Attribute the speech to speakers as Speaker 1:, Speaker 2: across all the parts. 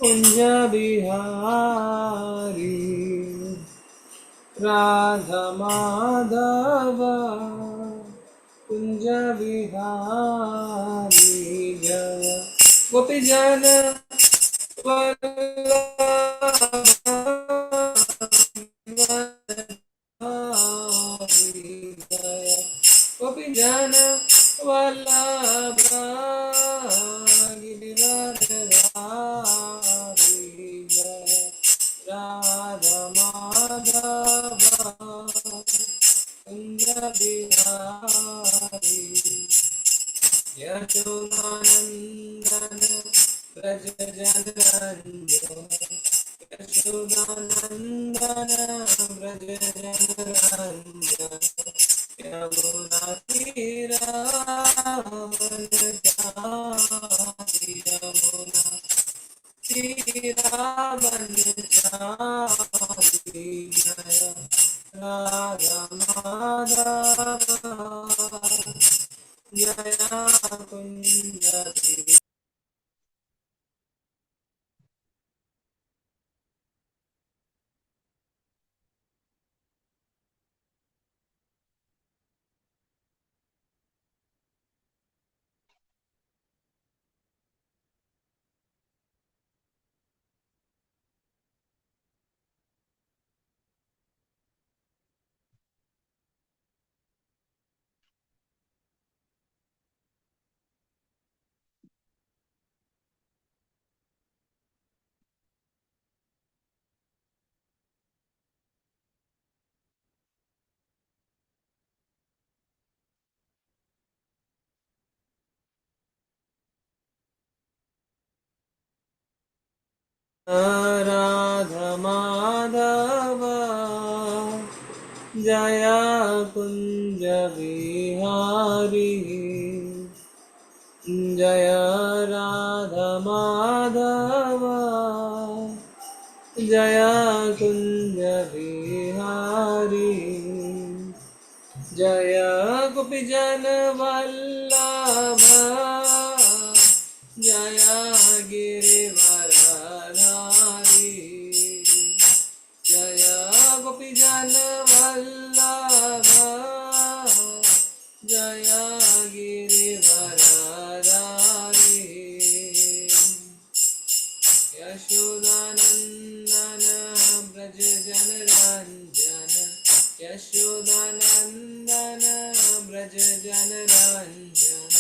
Speaker 1: कुंज बिहारी राधा माधव कुंज बिहारी जय गोपी जन गोपी जन वल्लभ गिरिवरधारी जय राधा माधव कुंज बिहारी यशोदानंदन ब्रज जनरंजन यशोदानंदन ब्रज जनरंजन यमुना तीरावनचारि यमुना तीरावनचारि जय राधा माधव जय कुंज राधा माधव जय कुंज बिहारी जय राधा माधव जय कुंज बिहारी जय गोपीजन वल्लभ जय गिरिवरधारी जय गोपीजन वल्लभ जय गिरिवरधारी यशोदानंदन ब्रज जनरंजन यशोदानंदन ब्रज जनरंजन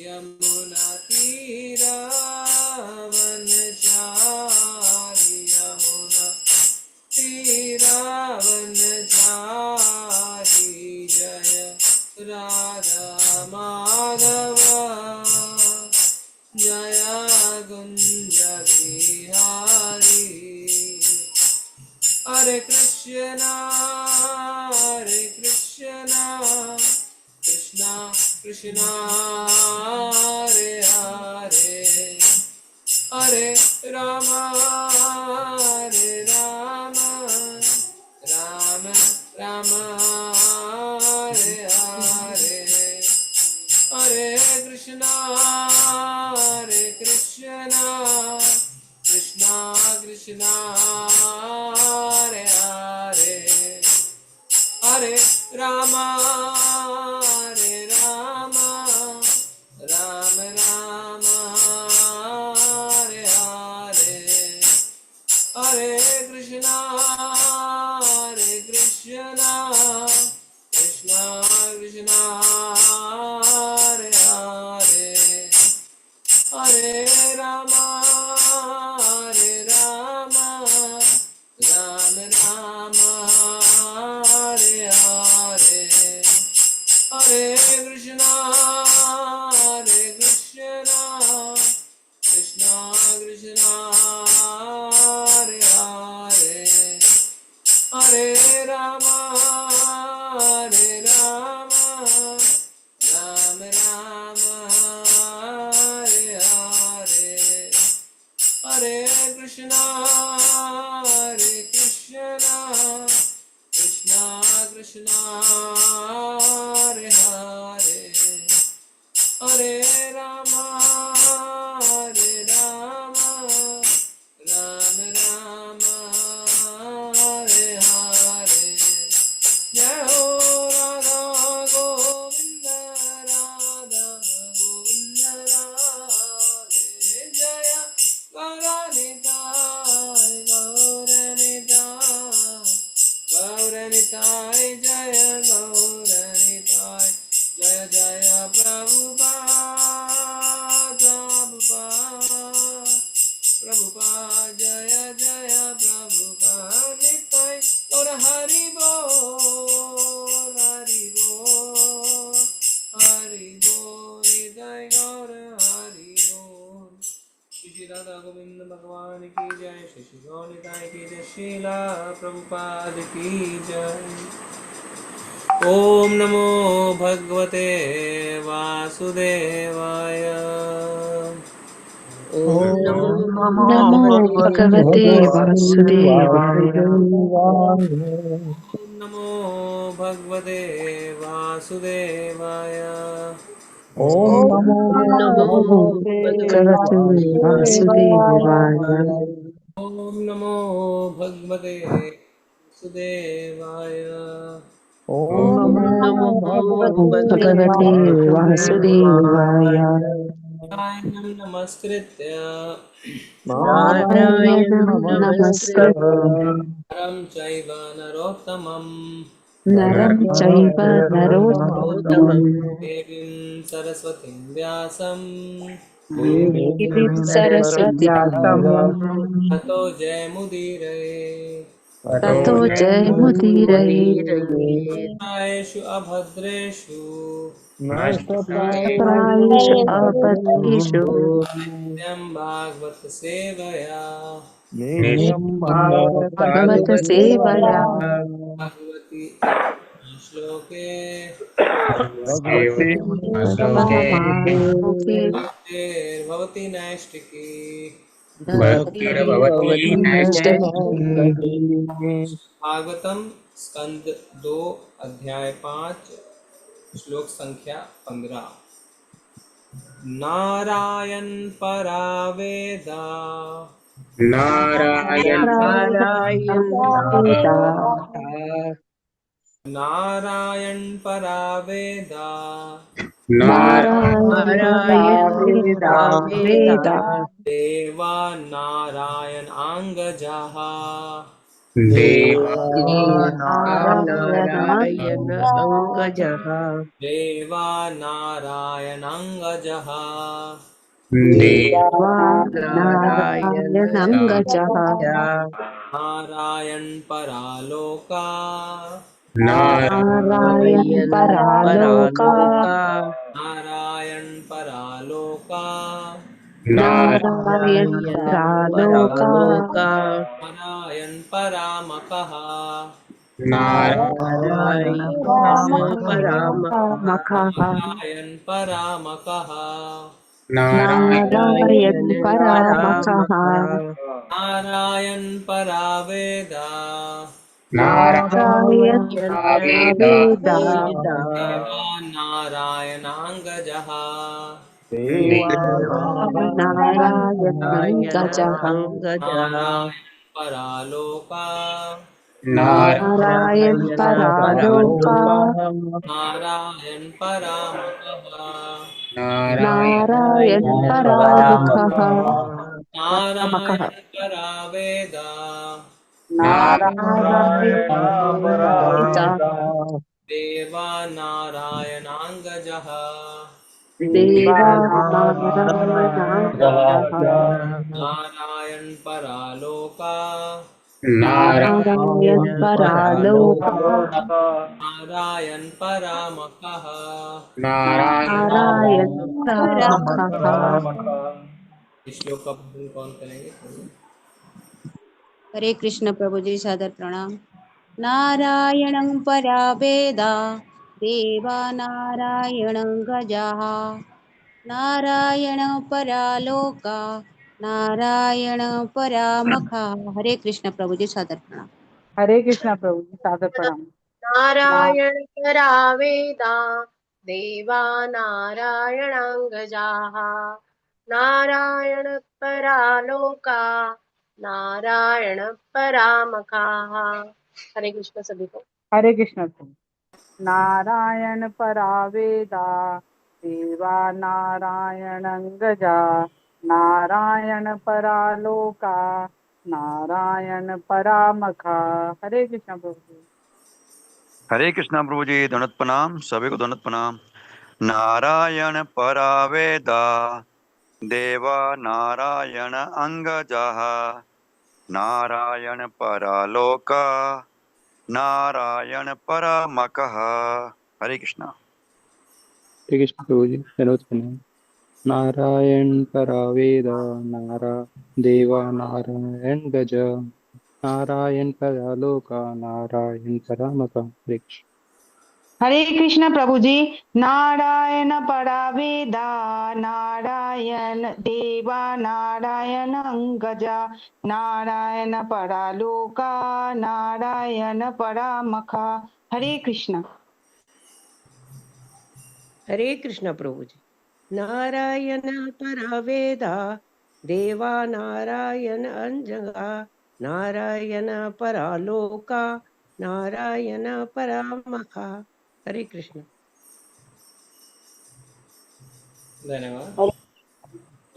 Speaker 1: यमुना तीरावनचारि यमुना तीरावनचारि जय राधा माधव जय कुंज बिहारी हरे कृष्णा कृष्णा कृष्णा हरे हरे हरे राम राम राम हरे हरे हरे कृष्णा कृष्णा कृष्णा हरे हरे हरे राम राम राम हरे हरे हरे कृष्णा कृष्णा कृष्णा हरे हरे हरे राम राम राम हरे हरे हरे कृष्णा कृष्णा कृष्णा हरे हरे हरे राम राम हरे हरे हरे कृष्णा कृष्णा कृष्णा हरे हरे हरे राम श्री राधा गोविंद भगवान की जय, श्री श्री गौनिताय की जय, श्रीला प्रभुपाद की जय। ओम नमो भगवते वासुदेवाय।
Speaker 2: ओम नमो
Speaker 3: नमो भगवते वासुदेवाय।
Speaker 1: ओम नमो भगवते वासुदेवाय।
Speaker 3: ओम
Speaker 2: नमो
Speaker 3: नमो
Speaker 2: भगवते
Speaker 3: भगवते वासुदेवाय।
Speaker 1: ओम नमो भगवते वासुदेवाय।
Speaker 2: ओम नमो
Speaker 3: भगवते वासुदेवाय।
Speaker 1: नारायणं नमस्कृत्य
Speaker 2: नारायणं
Speaker 3: नारायणं
Speaker 2: नमस्कृत्य
Speaker 3: नमस्कृत्य
Speaker 1: नरं चैव नरोत्तमं
Speaker 3: नरं चैव
Speaker 2: नरोत्तमं
Speaker 3: नरोत्तमम्
Speaker 1: देवीं सरस्वतीं व्यासं
Speaker 3: देवीं
Speaker 2: देवीं
Speaker 3: सरस्वतीं
Speaker 2: सरस्वतीं
Speaker 1: ततो जयमुदीरये।
Speaker 3: ततो जयमुदीरये।
Speaker 1: नष्टायेषु अभद्रेषु
Speaker 3: नष्टप्रायेषु अभद्रेषु
Speaker 1: नित्यं भागवत सेवया
Speaker 3: भागवत सेवया
Speaker 1: भगवती श्लोके
Speaker 3: भक्तिर्भवति
Speaker 1: भवती नैष्टिकी।
Speaker 2: भक्तिर्भवती नैष्ठिकी।
Speaker 1: भागवतम स्कंद 2 अध्याय 5 श्लोक संख्या 15। नारायण परा वेदा
Speaker 4: नारायण
Speaker 2: नारायण
Speaker 3: वेदा
Speaker 1: नारायण परा वेदा
Speaker 3: नारायण
Speaker 2: नारायण
Speaker 3: परावेदा
Speaker 2: परा वेदा
Speaker 3: वेदा
Speaker 1: देवा नारायण आंगजाः
Speaker 4: देवा
Speaker 2: देवा
Speaker 3: नारायण
Speaker 2: नारायण अङ्गजः
Speaker 1: देवा नारायण अंगजः
Speaker 4: देवा
Speaker 3: वा
Speaker 2: नारायण
Speaker 3: नारायणङ्गजः
Speaker 1: नारायण परालोका
Speaker 3: नारायण
Speaker 2: नारायण
Speaker 3: परालोका
Speaker 2: परालोका
Speaker 1: नारायण परालोका
Speaker 3: नारायण
Speaker 2: नारायण
Speaker 3: परालोका
Speaker 2: परालोका
Speaker 1: नारायण परामकः
Speaker 2: नारायण परामकः
Speaker 3: मखः
Speaker 1: नारायण परामकः
Speaker 3: नारायण
Speaker 2: नारायण
Speaker 3: परामखः
Speaker 2: परामकः
Speaker 1: नारायण परावेदा
Speaker 3: नारायण
Speaker 4: वेदा
Speaker 3: परावेदा
Speaker 2: वेदा
Speaker 1: देवा नारायणाङ्गजः
Speaker 2: देवा नारायण
Speaker 3: नारायणङ्गजः
Speaker 2: अङ्गजः
Speaker 1: नारायण परालोका
Speaker 3: नारायण
Speaker 2: नारायण
Speaker 3: परालोका
Speaker 2: परालोका
Speaker 1: नारायण परामकः
Speaker 3: नारायण
Speaker 2: नारायण
Speaker 3: परामुखः
Speaker 2: परामकः
Speaker 3: परामखः
Speaker 1: नारायण परावेदा
Speaker 3: नारायण परावेदा
Speaker 1: देवा नारायणाङ्गजः
Speaker 3: देवा नारायणाङ्गजः
Speaker 1: नारायण परालोका
Speaker 3: नारायण
Speaker 2: नारायण
Speaker 3: परालोका
Speaker 2: परालोका
Speaker 1: नारायण परामकः
Speaker 3: नारायण
Speaker 2: नारायण
Speaker 3: परामखः।
Speaker 2: परामकः
Speaker 1: इस श्लोक का पठन कौन करेंगे?
Speaker 5: हरे कृष्ण प्रभु जी सादर प्रणाम। नारायणं परा वेदा देवा नारायणं गजाः नारायण परा लोका नारायण परा मखा। हरे कृष्ण प्रभु जी सादर प्रणाम।
Speaker 6: हरे कृष्णा प्रभु जी सादर प्रणाम।
Speaker 7: नारायण परा वेदा देवा नारायणाङ्गजाः नारायण परा लोका नारायण परामखाः। हरे कृष्ण सभी को।
Speaker 6: हरे कृष्णा प्रभु। नारायण परावेदा देवा नारायण गजा नारायण परालोका नारायण परामखा। हरे कृष्णा प्रभु जी।
Speaker 8: हरे कृष्णा प्रभु जी। दंडवत प्रणाम, सभी को दंडवत प्रणाम। नारायण परावेदा देवा नारायण अंगजः नारायण परालोका नारायण परामकः। हरे कृष्णा।
Speaker 9: हरे कृष्ण प्रभु जी। दंडवत प्रणाम। नारायण परा वेद देवा नारायण गज नारायण परा लोका नारायण परामक।
Speaker 6: हरे कृष्ण प्रभु जी। नारायण परा वेदा नारायण देवा नारायण गजा नारायण परा लोका नारायण परा मखा। हरे कृष्ण।
Speaker 2: हरे कृष्ण प्रभु जी। नारायण परा वेदा देवा नारायण अंजगा नारायण परा लोका नारायण परा मखा। हरे कृष्ण।
Speaker 1: धन्यवाद।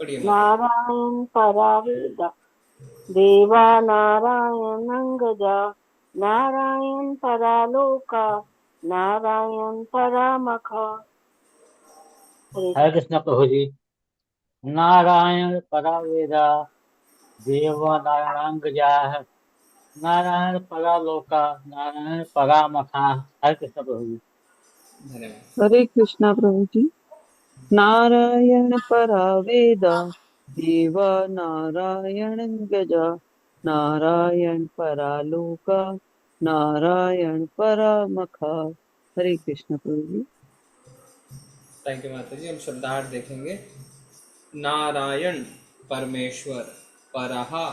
Speaker 1: पढ़िए माता।
Speaker 3: नारायण परावेदा देवा नारायण गजा नारायण परालोका नारायण परामखा।
Speaker 10: हरे कृष्ण प्रभु जी। नारायण परा वेदा देव नारायणांगजा नारायण परा लोका नारायण परा मखा। हरे कृष्ण प्रभु जी।
Speaker 1: धन्यवाद।
Speaker 11: हरे कृष्णा प्रभु जी। नारायण परा वेदा देवा नारायण गजा नारायण परा लोका नारायण परा मखा। हरे कृष्ण प्रभु जी।
Speaker 1: थैंक यू माता जी। हम शब्दार्थ देखेंगे। नारायण परमेश्वर, परहा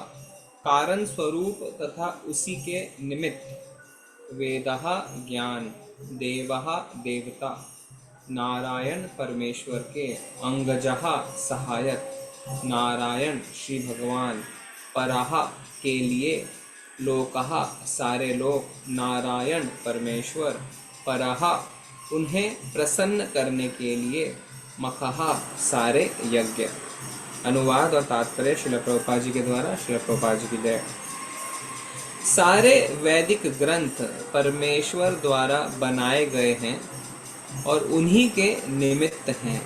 Speaker 1: कारण स्वरूप तथा उसी के निमित्त, वेदः ज्ञान, देवः देवता, नारायण परमेश्वर के, अंगजः सहायक, नारायण श्री भगवान, परहा के लिए, लोकः सारे लोक, नारायण परमेश्वर, परहा उन्हें प्रसन्न करने के लिए, मखहा सारे यज्ञ। अनुवाद और तात्पर्य श्रील प्रभुपाद जी के द्वारा। श्रील प्रभुपाद जी की जय। सारे वैदिक ग्रंथ परमेश्वर द्वारा बनाए गए हैं और उन्हीं के निमित्त हैं।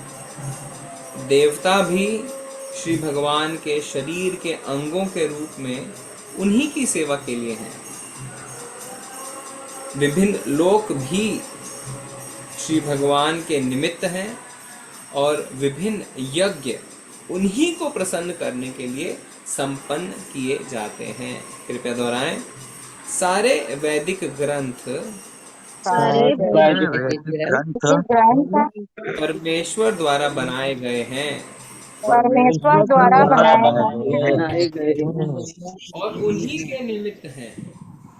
Speaker 1: देवता भी श्री भगवान के शरीर के अंगों के रूप में उन्हीं की सेवा के लिए हैं। विभिन्न लोक भी श्री भगवान के निमित्त हैं और विभिन्न यज्ञ उन्हीं को प्रसन्न करने के लिए संपन्न किए जाते हैं। कृपया दोहराएं। सारे वैदिक ग्रंथ
Speaker 3: सारे
Speaker 8: वैदिक ग्रंथ
Speaker 1: परमेश्वर द्वारा बनाए गए हैं
Speaker 6: परमेश्वर द्वारा बनाए गए हैं
Speaker 11: बनाए गए हैं
Speaker 1: और उन्हीं के निमित्त हैं।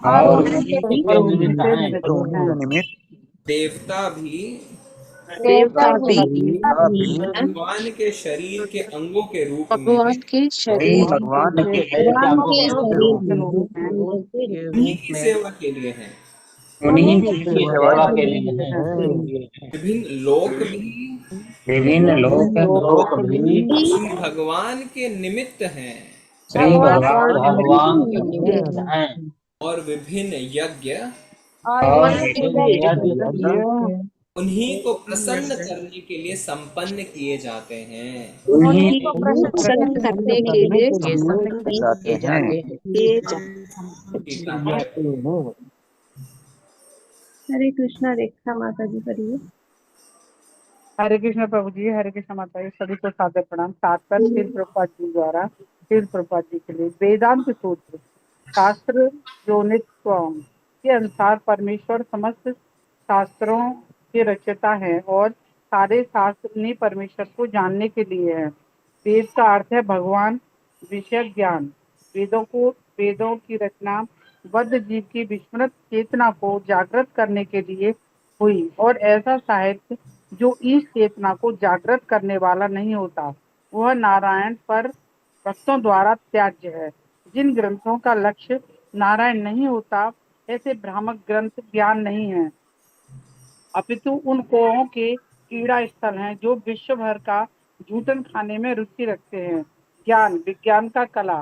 Speaker 6: और
Speaker 10: और
Speaker 6: उन्हीं के
Speaker 10: उन्हीं के निमित्त
Speaker 6: से
Speaker 10: हैं।
Speaker 6: निमित्त
Speaker 8: और उन्हीं
Speaker 6: हैं।
Speaker 8: के निमित्त
Speaker 1: देवता भी
Speaker 3: देवता
Speaker 6: देवता
Speaker 3: भी
Speaker 6: भी
Speaker 1: भगवान के शरीर के अंगों के रूप में
Speaker 3: भगवान के शरीर
Speaker 8: भगवान
Speaker 10: उनके
Speaker 8: के
Speaker 10: शरीर के
Speaker 3: भगवान
Speaker 10: अंगों
Speaker 3: के
Speaker 10: के रूप में
Speaker 3: शरीर
Speaker 8: रूप
Speaker 3: में
Speaker 8: में
Speaker 1: उन्हीं की सेवा के लिए हैं।
Speaker 6: उन्हीं
Speaker 10: उन्हीं
Speaker 6: की
Speaker 10: की
Speaker 8: सेवा
Speaker 10: सेवा
Speaker 8: के
Speaker 10: के
Speaker 8: लिए
Speaker 10: लिए हैं।
Speaker 1: विभिन्न लोक भी
Speaker 8: विभिन्न लोक
Speaker 10: लोक भी
Speaker 1: श्री भगवान के निमित्त हैं
Speaker 10: श्री
Speaker 6: भगवान
Speaker 10: भगवान के
Speaker 3: के
Speaker 10: निमित्त हैं।
Speaker 1: और विभिन्न यज्ञ
Speaker 6: और
Speaker 10: और
Speaker 6: विभिन्न
Speaker 10: विभिन्न यज्ञ
Speaker 1: उन्हीं को प्रसन्न करने के लिए संपन्न किए जाते हैं।
Speaker 6: उन्हीं को
Speaker 3: प्रसन्न करने के लिए संपन्न
Speaker 8: जाते हैं।
Speaker 3: किए जाते
Speaker 1: ठीक
Speaker 3: हैं।
Speaker 1: है।
Speaker 3: हरे कृष्णा। रेखा माता जी पढ़िए।
Speaker 6: हरे कृष्ण प्रभु जी। हरे कृष्ण माता जी। सभी को सादर प्रणाम। तात्पर्य श्रील प्रभुपाद जी द्वारा श्रील प्रभुपाद जी के लिए। वेदांत सूत्र शास्त्र योनित्वम के अनुसार परमेश्वर समस्त शास्त्रों के रचयिता है और सारे शास्त्र उन्हीं परमेश्वर को जानने के लिए है। वेद का अर्थ है भगवान, विषय ज्ञान। वेदों की रचना बद्ध जीव की विस्मृत चेतना को जागृत करने के लिए हुई और ऐसा साहित्य जो इस चेतना को जागृत करने वाला नहीं होता वह नारायण पर भक्तों द्वारा त्याज्य है। जिन ग्रंथों का लक्ष्य नारायण नहीं होता ऐसे भ्रामक ग्रंथ ज्ञान नहीं है अपितु उन कोहों के कीड़ा स्थल हैं जो विश्व भर का झूठन खाने में रुचि रखते हैं। ज्ञान विज्ञान का कला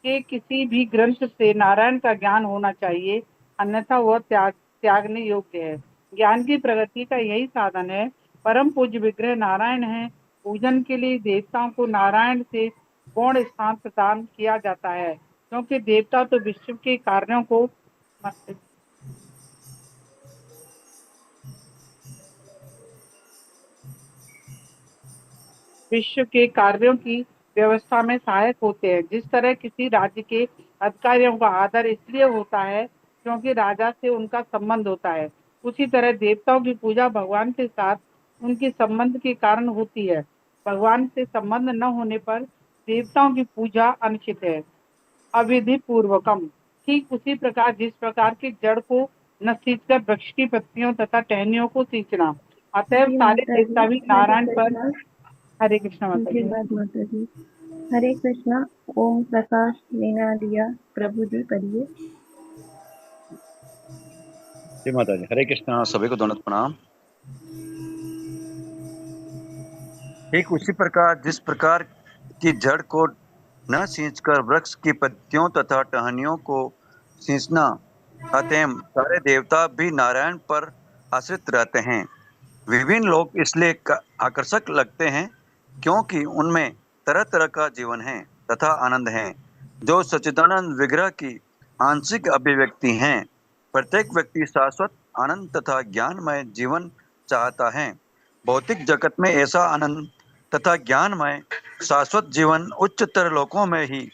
Speaker 6: के किसी भी ग्रंथ से नारायण का ज्ञान होना चाहिए अन्यथा वह त्यागने योग्य है। ज्ञान की प्रगति का यही साधन है। परम पूज्य विग्रह नारायण है। पूजन के लिए देवताओं को नारायण से गौण स्थान प्रदान किया जाता है क्योंकि देवता तो विश्व के कार्यों को विश्व के कार्यों की व्यवस्था में सहायक होते हैं। जिस तरह किसी राज्य के अधिकारियों का आदर इसलिए होता है क्योंकि राजा से उनका संबंध होता है, उसी तरह देवताओं की पूजा भगवान के साथ उनके संबंध के कारण होती है। भगवान से संबंध न होने पर देवताओं की पूजा अनुचित है, अविधि पूर्वकम। ठीक उसी प्रकार जिस प्रकार के जड़ को न सींचकर वृक्ष की पत्तियों तथा टहनियों को सींचना, अतएव सारे देवता भी नारायण पर। हरे कृष्णा माता जी।
Speaker 3: माता जी। हरे कृष्णा। ओम प्रकाश मीना दिया प्रभु जी पढ़िए।
Speaker 12: जी माता जी। हरे कृष्णा, सभी को दंडवत प्रणाम। ठीक उसी प्रकार जिस प्रकार की जड़ को न सींचकर वृक्ष की पत्तियों तथा टहनियों को सींचना, अतएव सारे देवता भी नारायण पर आश्रित रहते हैं। विभिन्न लोग इसलिए आकर्षक लगते हैं क्योंकि उनमें तरह तरह का जीवन है तथा आनंद है, जो सच्चिदानंद विग्रह की आंशिक अभिव्यक्ति हैं। प्रत्येक व्यक्ति शाश्वत आनंद तथा ज्ञानमय जीवन चाहता है। भौतिक जगत में ऐसा आनंद तथा ज्ञानमय शाश्वत जीवन उच्चतर लोकों में ही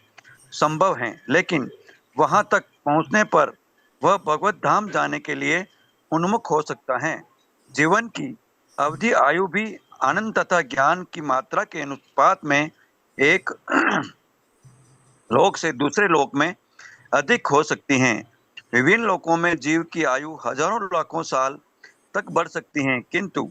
Speaker 12: संभव है, लेकिन वहां तक पहुंचने पर वह भगवत धाम जाने के लिए उन्मुख हो सकता है। जीवन की अवधि आयु भी आनंद तथा ज्ञान की मात्रा के अनुपात में एक लोक से दूसरे लोक में अधिक हो सकती हैं। विभिन्न लोकों में जीव की आयु हजारों लाखों साल तक बढ़ सकती है, किंतु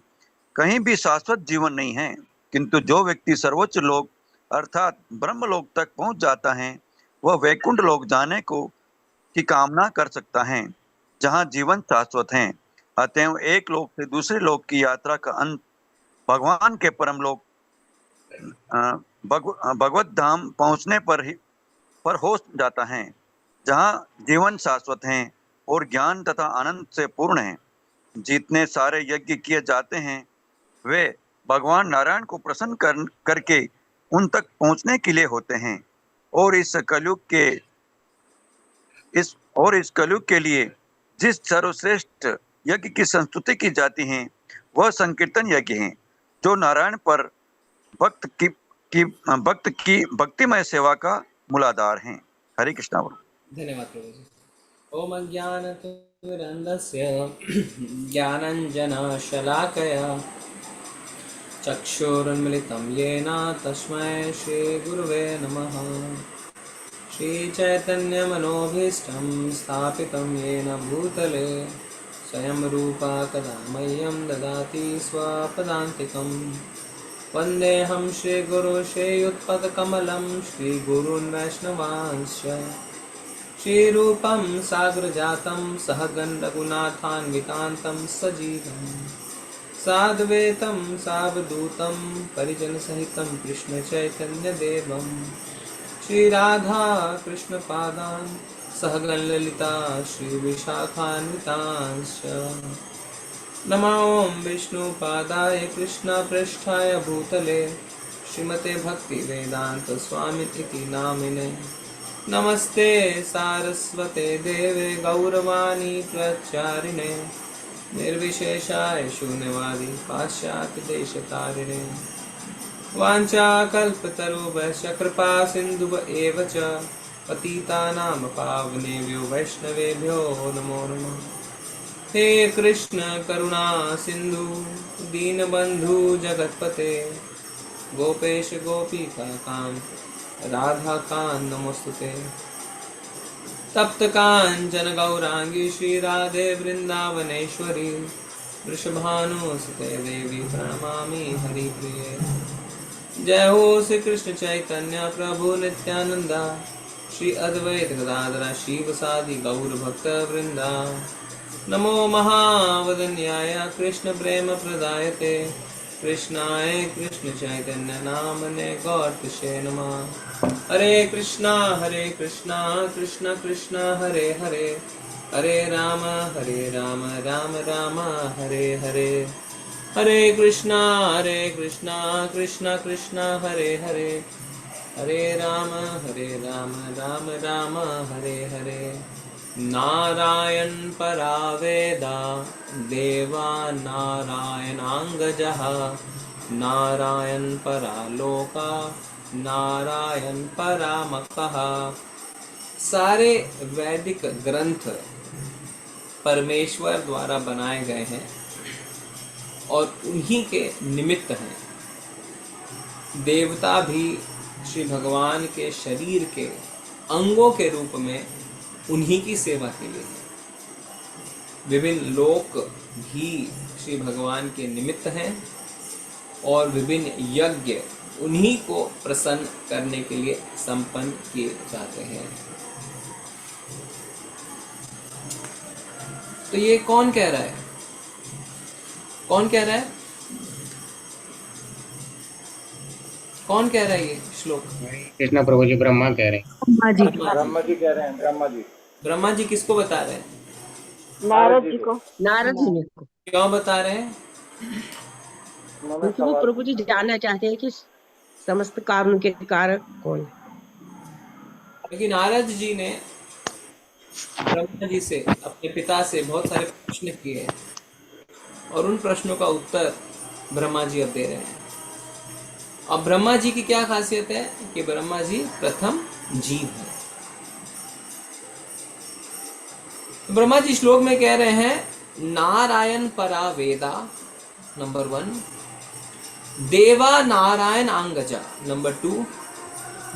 Speaker 12: कहीं भी शाश्वत जीवन नहीं है। किंतु जो व्यक्ति सर्वोच्च लोक अर्थात ब्रह्मलोक तक पहुंच जाता है, वह वैकुंठ लोक जाने की कामना कर सकता है, जहां जीवन शाश्वत है। अतएव एक लोक से दूसरे लोक की यात्रा का अंत भगवान के परम लोक भगवत धाम पहुंचने पर हो जाता है, जहां जीवन शाश्वत है और ज्ञान तथा आनंद से पूर्ण है। जितने सारे यज्ञ किए जाते हैं वे भगवान नारायण को प्रसन्न करके उन तक पहुंचने के लिए होते हैं, और इस कलयुग के लिए जिस सर्वश्रेष्ठ यज्ञ की संस्तुति की जाती है वह संकीर्तन यज्ञ है, जो नारायण पर भक्त की भक्तिमय सेवा का मूलाधार है। हरे कृष्णा।
Speaker 1: धन्यवाद प्रभु जी। ओम अज्ञानतिमिरन्धस्य ज्ञानञ्जनशलाकया चक्षुरुन्मिलितं येन तस्मै श्रीगुरुवे नमः। श्रीचैतन्यमनोभीष्टं स्थापितं येन भूतले स्वयं रूपा कदा मह्यं ददाति स्वपदान्तिकं। वन्देऽहं श्रीगुरुं श्रीयुत्पदकमलं श्रीगुरून् वैष्णवांश्च। श्रीरूपं साग्रजातं सहगण रघुनाथान्वितान्तं सजीवं साद्वैतं सावधूतं परिजनसहितं कृष्णचैतन्यदेवं श्रीराधा कृष्णपादान् सहगण ललिता श्रीविशाखान्वितांश्च। नमो विष्णुपादाय कृष्णपृष्ठाय भूतले श्रीमते भक्तिवेदान्तस्वामिनिति नामिने। नमस्ते सारस्वते देवे गौरवाणी प्रचारिणे निर्विशेषाय शून्यवादी पाश्चात्यदेशतारिणे। वाञ्छाकल्पतरुभ्यश्च कृपा सिन्धुव एव च पतितानां पावनेभ्यो वैष्णवेभ्यो नमो नमः। हे कृष्ण करुणा सिंधु दीनबंधु जगतपते गोपेश गोपिकाकांत राधा कांत नमोस्तुते। तप्त कांचन गौरांगी श्री राधे वृंदावनेश्वरी वृषभानुसुते देवी प्रणमामि हरिप्रिये। जय हो श्री कृष्ण चैतन्य प्रभु नित्यानंदा श्री अद्वैत गदाधर शिवसादि गौर भक्त वृंदा। नमो महावदन्याय कृष्ण प्रेम प्रदायते कृष्णाय कृष्ण चैतन्य नामने गौरतिशे नमः। हरे कृष्णा कृष्ण कृष्ण हरे हरे हरे राम राम राम हरे हरे। हरे कृष्णा कृष्ण कृष्ण हरे हरे हरे राम राम राम हरे हरे। नारायण परावेदा देवा नारायणांगजः नारायण परालोका नारायण परामकः। सारे वैदिक ग्रंथ परमेश्वर द्वारा बनाए गए हैं और उन्हीं के निमित्त हैं। देवता भी श्री भगवान के शरीर के अंगों के रूप में उन्हीं की सेवा के लिए हैं। विभिन्न लोक भी श्री भगवान के निमित्त हैं और विभिन्न यज्ञ उन्हीं को प्रसन्न करने के लिए संपन्न किए जाते हैं। तो ये कौन कह रहा है? कौन कह रहा है? कौन कह रहा है ये श्लोक?
Speaker 8: कृष्ण प्रभु जी ब्रह्मा कह रहे हैं।
Speaker 13: ब्रह्मा जी कह रहे हैं। ब्रह्मा जी।
Speaker 1: ब्रह्मा जी किसको बता रहे हैं?
Speaker 2: नारद जी को। नारद जी को
Speaker 1: क्यों बता रहे हैं?
Speaker 2: क्योंकि वो प्रभु जी जानना चाहते हैं कि समस्त काम के कारक कौन है।
Speaker 1: क्योंकि नारद जी ने ब्रह्मा जी से, अपने पिता से बहुत सारे प्रश्न किए और उन प्रश्नों का उत्तर ब्रह्मा जी अब दे रहे हैं। अब ब्रह्मा जी की क्या खासियत है कि ब्रह्मा जी प्रथम जीव है। तो ब्रह्मा जी श्लोक में कह रहे हैं नारायण परा वेदा नंबर 1, देवा नारायण आंगजा नंबर 2,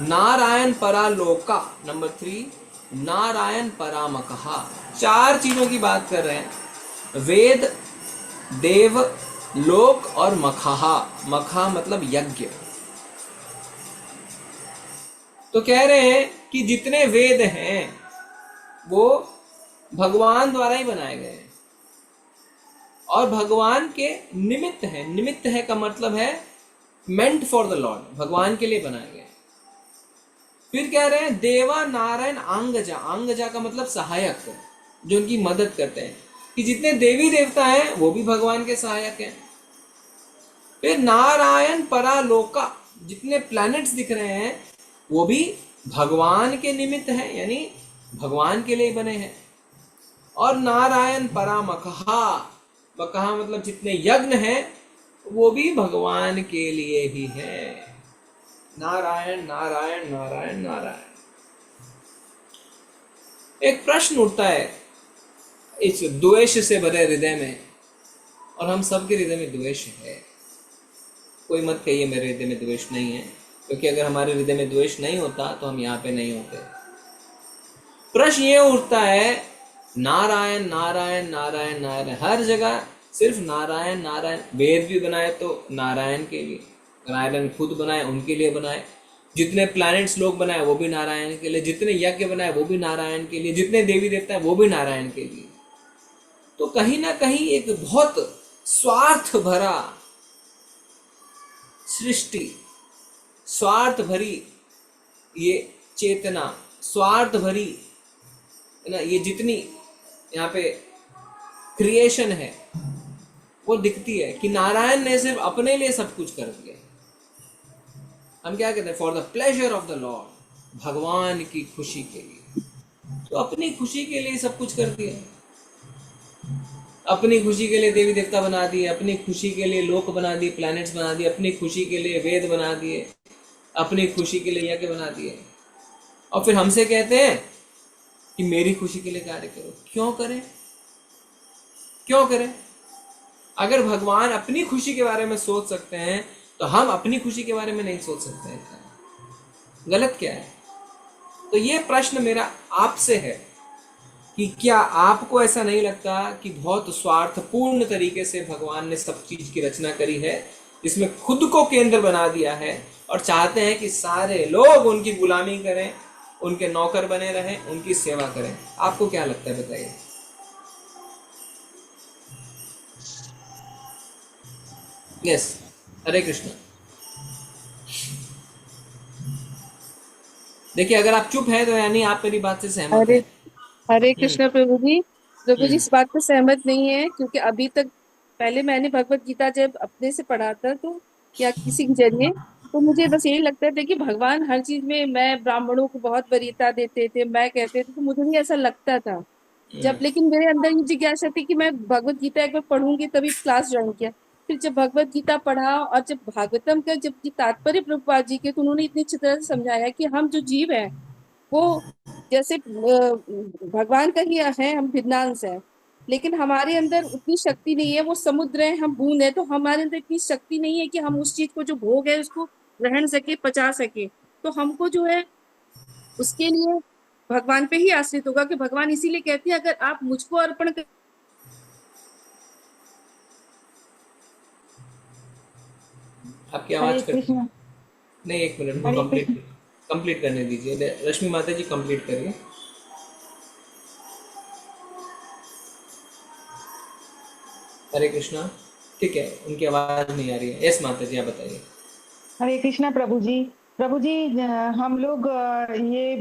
Speaker 1: नारायण परा लोका नंबर 3, नारायण परामकहा। 4 चीजों की बात कर रहे हैं। वेद, देव, लोक और मखाहा। मखा मतलब यज्ञ। तो कह रहे हैं कि जितने वेद हैं वो भगवान द्वारा ही बनाए गए हैं और भगवान के निमित्त हैं। निमित्त है का मतलब है मेंट फॉर द लॉर्ड, भगवान के लिए बनाए गए। फिर कह रहे हैं देवा नारायण आंगजा। आंगजा का मतलब सहायक, जो उनकी मदद करते हैं, कि जितने देवी देवता हैं वो भी भगवान के सहायक हैं। फिर नारायण परालोका, जितने प्लैनेट्स दिख रहे हैं वो भी भगवान के निमित्त हैं, यानी भगवान के लिए बने हैं। और नारायण परामकहा, मकहा मतलब जितने यज्ञ हैं वो भी भगवान के लिए ही हैं। नारायण नारायण नारायण नारायण। एक प्रश्न उठता है इस द्वेष से भरे हृदय में, और हम सबके हृदय में द्वेष है। कोई मत कहिए मेरे हृदय में द्वेष नहीं है, क्योंकि अगर हमारे हृदय में द्वेष नहीं होता तो हम यहाँ पे नहीं होते। प्रश्न ये उठता है नारायण नारायण नारायण नारायण, हर जगह सिर्फ नारायण नारायण। वेद भी बनाए तो नारायण के लिए, नारायण खुद बनाए उनके लिए बनाए। जितने प्लैनेट्स लोग बनाए वो भी नारायण के लिए, जितने यज्ञ बनाए वो भी नारायण के लिए, जितने देवी देवता है वो भी नारायण के लिए। तो कहीं ना कहीं एक बहुत स्वार्थ भरा सृष्टि, स्वार्थ भरी ये चेतना, स्वार्थ भरी ना ये जितनी यहाँ पे क्रिएशन है वो दिखती है कि नारायण ने सिर्फ अपने लिए सब कुछ कर दिया। हम क्या कहते हैं? For the pleasure of the Lord, भगवान की खुशी के लिए। तो अपनी खुशी के लिए सब कुछ कर दिया। अपनी खुशी के लिए देवी देवता बना दिए, अपनी खुशी के लिए लोक बना दिए, प्लैनेट्स बना दिए, अपनी खुशी के लिए वेद बना दिए, अपनी खुशी के लिए यज्ञ बना दिए। और फिर हमसे कहते हैं कि मेरी खुशी के लिए कार्य करो। क्यों करें? क्यों करें? अगर भगवान अपनी खुशी के बारे में सोच सकते हैं तो हम अपनी खुशी के बारे में नहीं सोच सकते हैं। गलत क्या है? तो ये प्रश्न मेरा आपसे है कि क्या आपको ऐसा नहीं लगता कि बहुत स्वार्थपूर्ण तरीके से भगवान ने सब चीज की रचना करी है, जिसमें खुद को केंद्र बना दिया है और चाहते हैं कि सारे लोग उनकी गुलामी करें, उनके नौकर बने रहें, उनकी सेवा करें? आपको क्या लगता है बताइए? यस, हरे कृष्ण। देखिए अगर आप चुप हैं तो यानी आप मेरी बात से सहमत हैं।
Speaker 14: हरे कृष्ण प्रभु जी। प्रभु जी इस बात पर सहमत नहीं है, क्योंकि अभी तक पहले मैंने भगवत गीता जब अपने से पढ़ा था तो या किसी के जरिए, तो मुझे बस यही लगता था कि भगवान हर चीज में, मैं ब्राह्मणों को बहुत वरीयता देते थे, मैं कहते थे, तो मुझे भी ऐसा लगता था जब। लेकिन मेरे अंदर ये जिज्ञासा थी कि मैं भगवत गीता एक बार पढ़ूंगी, तभी क्लास ज्वाइन किया। फिर जब भगवत गीता पढ़ा और जब भागवतम का जब तात्पर्य प्रभुपाद जी के, तो उन्होंने इतनी अच्छी तरह से समझाया कि हम जो जीव हैं वो जैसे भगवान का ही है, हम भिन्नांश है, लेकिन हमारे अंदर उतनी शक्ति नहीं है, वो समुद्र है, हम बूंद है, तो हमारे अंदर इतनी शक्ति नहीं है कि हम उस चीज को जो भोग है उसको ग्रहण सके, पचा सके। तो हमको जो है उसके लिए भगवान पे ही आश्रित होगा, कि भगवान इसीलिए कहते हैं अगर आप मुझको अर्पण कर।
Speaker 1: आपकी आवाज नहीं, एक मिनट में कंप्लीट करने दीजिए। रश्मि माता जी कंप्लीट करिए। हरे कृष्णा। ठीक है, उनकी आवाज नहीं आ रही है। यस माता जी, आप बताइए।
Speaker 15: हरे कृष्णा प्रभु जी। प्रभु जी, हम लोग ये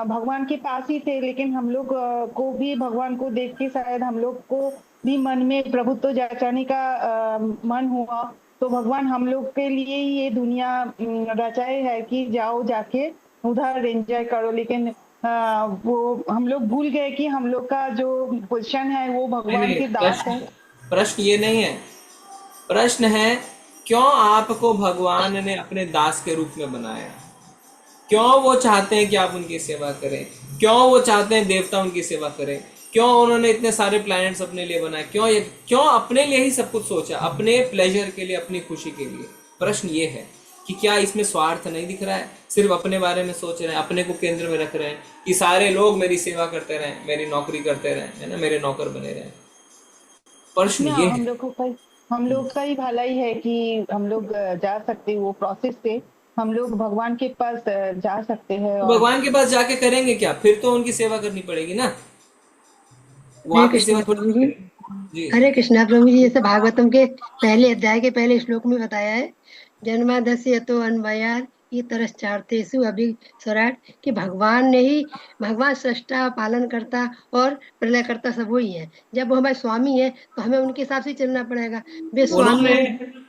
Speaker 15: भगवान के पास ही थे, लेकिन हम लोग को भी भगवान को देख के शायद हम लोग को भी मन में प्रभुत्व जाचाने का मन हुआ, तो भगवान हम लोग के लिए ही ये दुनिया रचाए है कि जाओ जाके उधर एंजॉय करो। लेकिन वो हम लोग भूल गए कि हम लोग का जो पोजीशन है वो भगवान के दास है।
Speaker 1: प्रश्न ये नहीं है, प्रश्न है क्यों आपको भगवान ने अपने दास के रूप में बनाया? क्यों वो चाहते हैं कि आप उनकी सेवा करें? क्यों वो चाहते हैं देवता उनकी सेवा करें? क्यों उन्होंने इतने सारे प्लैनेट्स अपने लिए बनाए? क्यों अपने लिए ही सब कुछ सोचा, अपने प्लेजर के लिए, अपनी खुशी के लिए? प्रश्न ये है कि क्या इसमें स्वार्थ नहीं दिख रहा है? सिर्फ अपने बारे में सोच रहे हैं, अपने को केंद्र में रख रहे हैं कि सारे लोग मेरी सेवा करते रहें, मेरी नौकरी करते रहें, है ना, मेरे नौकर बने रहें। प्रश्न ये है,
Speaker 15: हम लोग का ही भलाई है कि हम लोग जा सकते, वो प्रोसेस से हम लोग भगवान के पास जा सकते हैं।
Speaker 1: तो भगवान के पास जाके करेंगे क्या? फिर तो उनकी सेवा करनी पड़ेगी ना, वो आपकी सेवा थोड़ी जी।
Speaker 16: हरे कृष्णा प्रभु जी, जैसे भागवतम के पहले अध्याय के पहले श्लोक में बताया है, जन्मादस्य तो अन्वयार ये तरश्चार्थेषु अभिस्वराट, कि भगवान ने ही, भगवान सृष्टा, पालन करता और प्रलय करता सब वही है। जब वो हमारे स्वामी है तो हमें उनके हिसाब से चलना पड़ेगा। वे स्वामी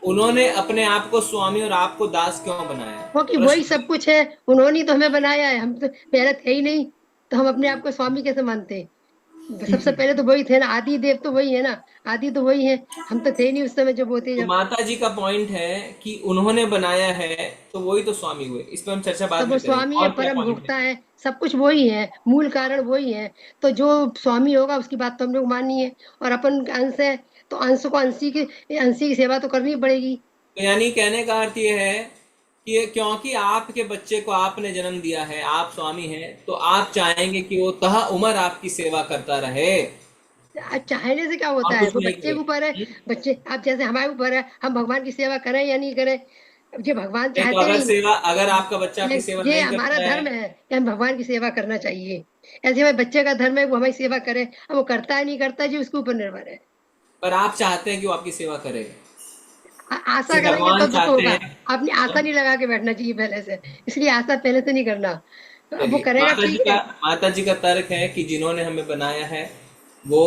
Speaker 1: उन्होंने अपने आप को स्वामी और आपको दास क्यों बनाया?
Speaker 16: क्योंकि वही सब कुछ है, उन्होंने तो हमें बनाया है, हम तो पहले थे ही नहीं, तो हम अपने आप को स्वामी कैसे मानते? सबसे पहले तो वही थे ना, आदि देव तो वही है ना, आदि तो वही है, हम तो थे नहीं उस समय जब होते।
Speaker 1: तो माता जी का पॉइंट है कि उन्होंने बनाया है तो वही तो स्वामी हुए। इस पर हम चर्चा बाद में करेंगे।
Speaker 16: स्वामी है, परम भोक्ता है, सब कुछ वही है, मूल कारण वही है। तो जो स्वामी होगा उसकी बात तो हम लोग माननी है, और अपन अंश है तो अंश को अंशी की सेवा तो करनी पड़ेगी।
Speaker 1: तो यानी कहने का अर्थ ये है कि क्योंकि आपके बच्चे को आपने जन्म दिया है, आप स्वामी हैं, तो आप चाहेंगे कि वो तह उम्र आपकी सेवा करता रहे।
Speaker 16: चाहने से क्या होता है, वो बच्चे के ऊपर है। बच्चे आप जैसे हमारे ऊपर है, हम भगवान की सेवा करें या नहीं करें, जो भगवान चाहते हैं।
Speaker 1: सेवा, अगर आपका बच्चा आपकी सेवा नहीं करता है,
Speaker 16: हमारा धर्म है कि हम भगवान की सेवा करना चाहिए। ऐसे हमारे बच्चे का धर्म है वो हमारी सेवा करे, अब वो करता है नहीं करता जी उसके ऊपर निर्भर है।
Speaker 1: पर आप चाहते हैं कि वो आपकी सेवा करे,
Speaker 16: आशा करेंगे तब तो होगा। अपनी आशा नहीं लगा के बैठना चाहिए पहले से, इसलिए आशा पहले से नहीं करना, तो वो करेगा।
Speaker 1: माता जी का तर्क है कि जिन्होंने हमें बनाया है वो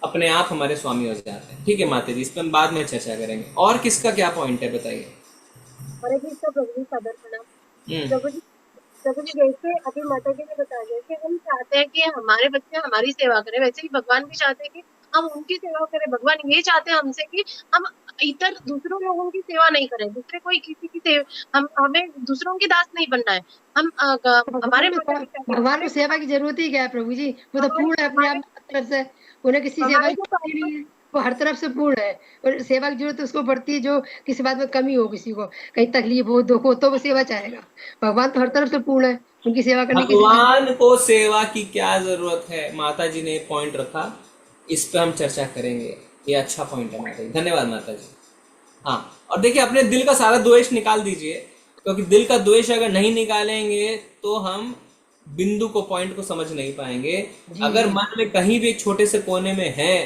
Speaker 1: अपने आप हमारे स्वामी हो जाते हैं। ठीक है माता जी, इस पर हम बाद में चर्चा करेंगे। और किसका क्या पॉइंट है बताइए।
Speaker 7: हरे कृष्ण प्रभु जी, सादर प्रणाम। प्रभु जी, जैसे अभी माता जी ने बताया कि हम चाहते हैं कि हमारे बच्चे हमारी सेवा करें, वैसे ही भगवान भी चाहते हैं कि हम उनकी सेवा करें। भगवान ये चाहते हैं हमसे कि हम इतर दूसरों लोगों की सेवा नहीं करें, दूसरे कोई किसी की सेवा, हमें दूसरों की दास नहीं बनना है। हम हमारे
Speaker 16: भगवान को सेवा की जरूरत ही क्या है प्रभु जी? वो तो पूर्ण है अपने आप तरफ से, उन्हें किसी सेवा की नहीं है, वो हर तरफ से पूर्ण है। और सेवा की जरूरत उसको पड़ती है जो किसी बात में कमी हो, किसी को कहीं तकलीफ हो, दुख हो, तो वो सेवा चाहेगा। भगवान तो हर तरफ से पूर्ण है, उनकी सेवा करने की।
Speaker 1: भगवान को सेवा की क्या जरूरत है? माता जी ने पॉइंट रखा, इस पे हम चर्चा करेंगे। ये अच्छा पॉइंट है माता जी, धन्यवाद माता जी। हाँ, और देखिए अपने दिल का सारा द्वेष निकाल दीजिए, क्योंकि दिल का द्वेष अगर नहीं निकालेंगे तो हम बिंदु को, पॉइंट को समझ नहीं पाएंगे। अगर मन में कहीं भी एक छोटे से कोने में है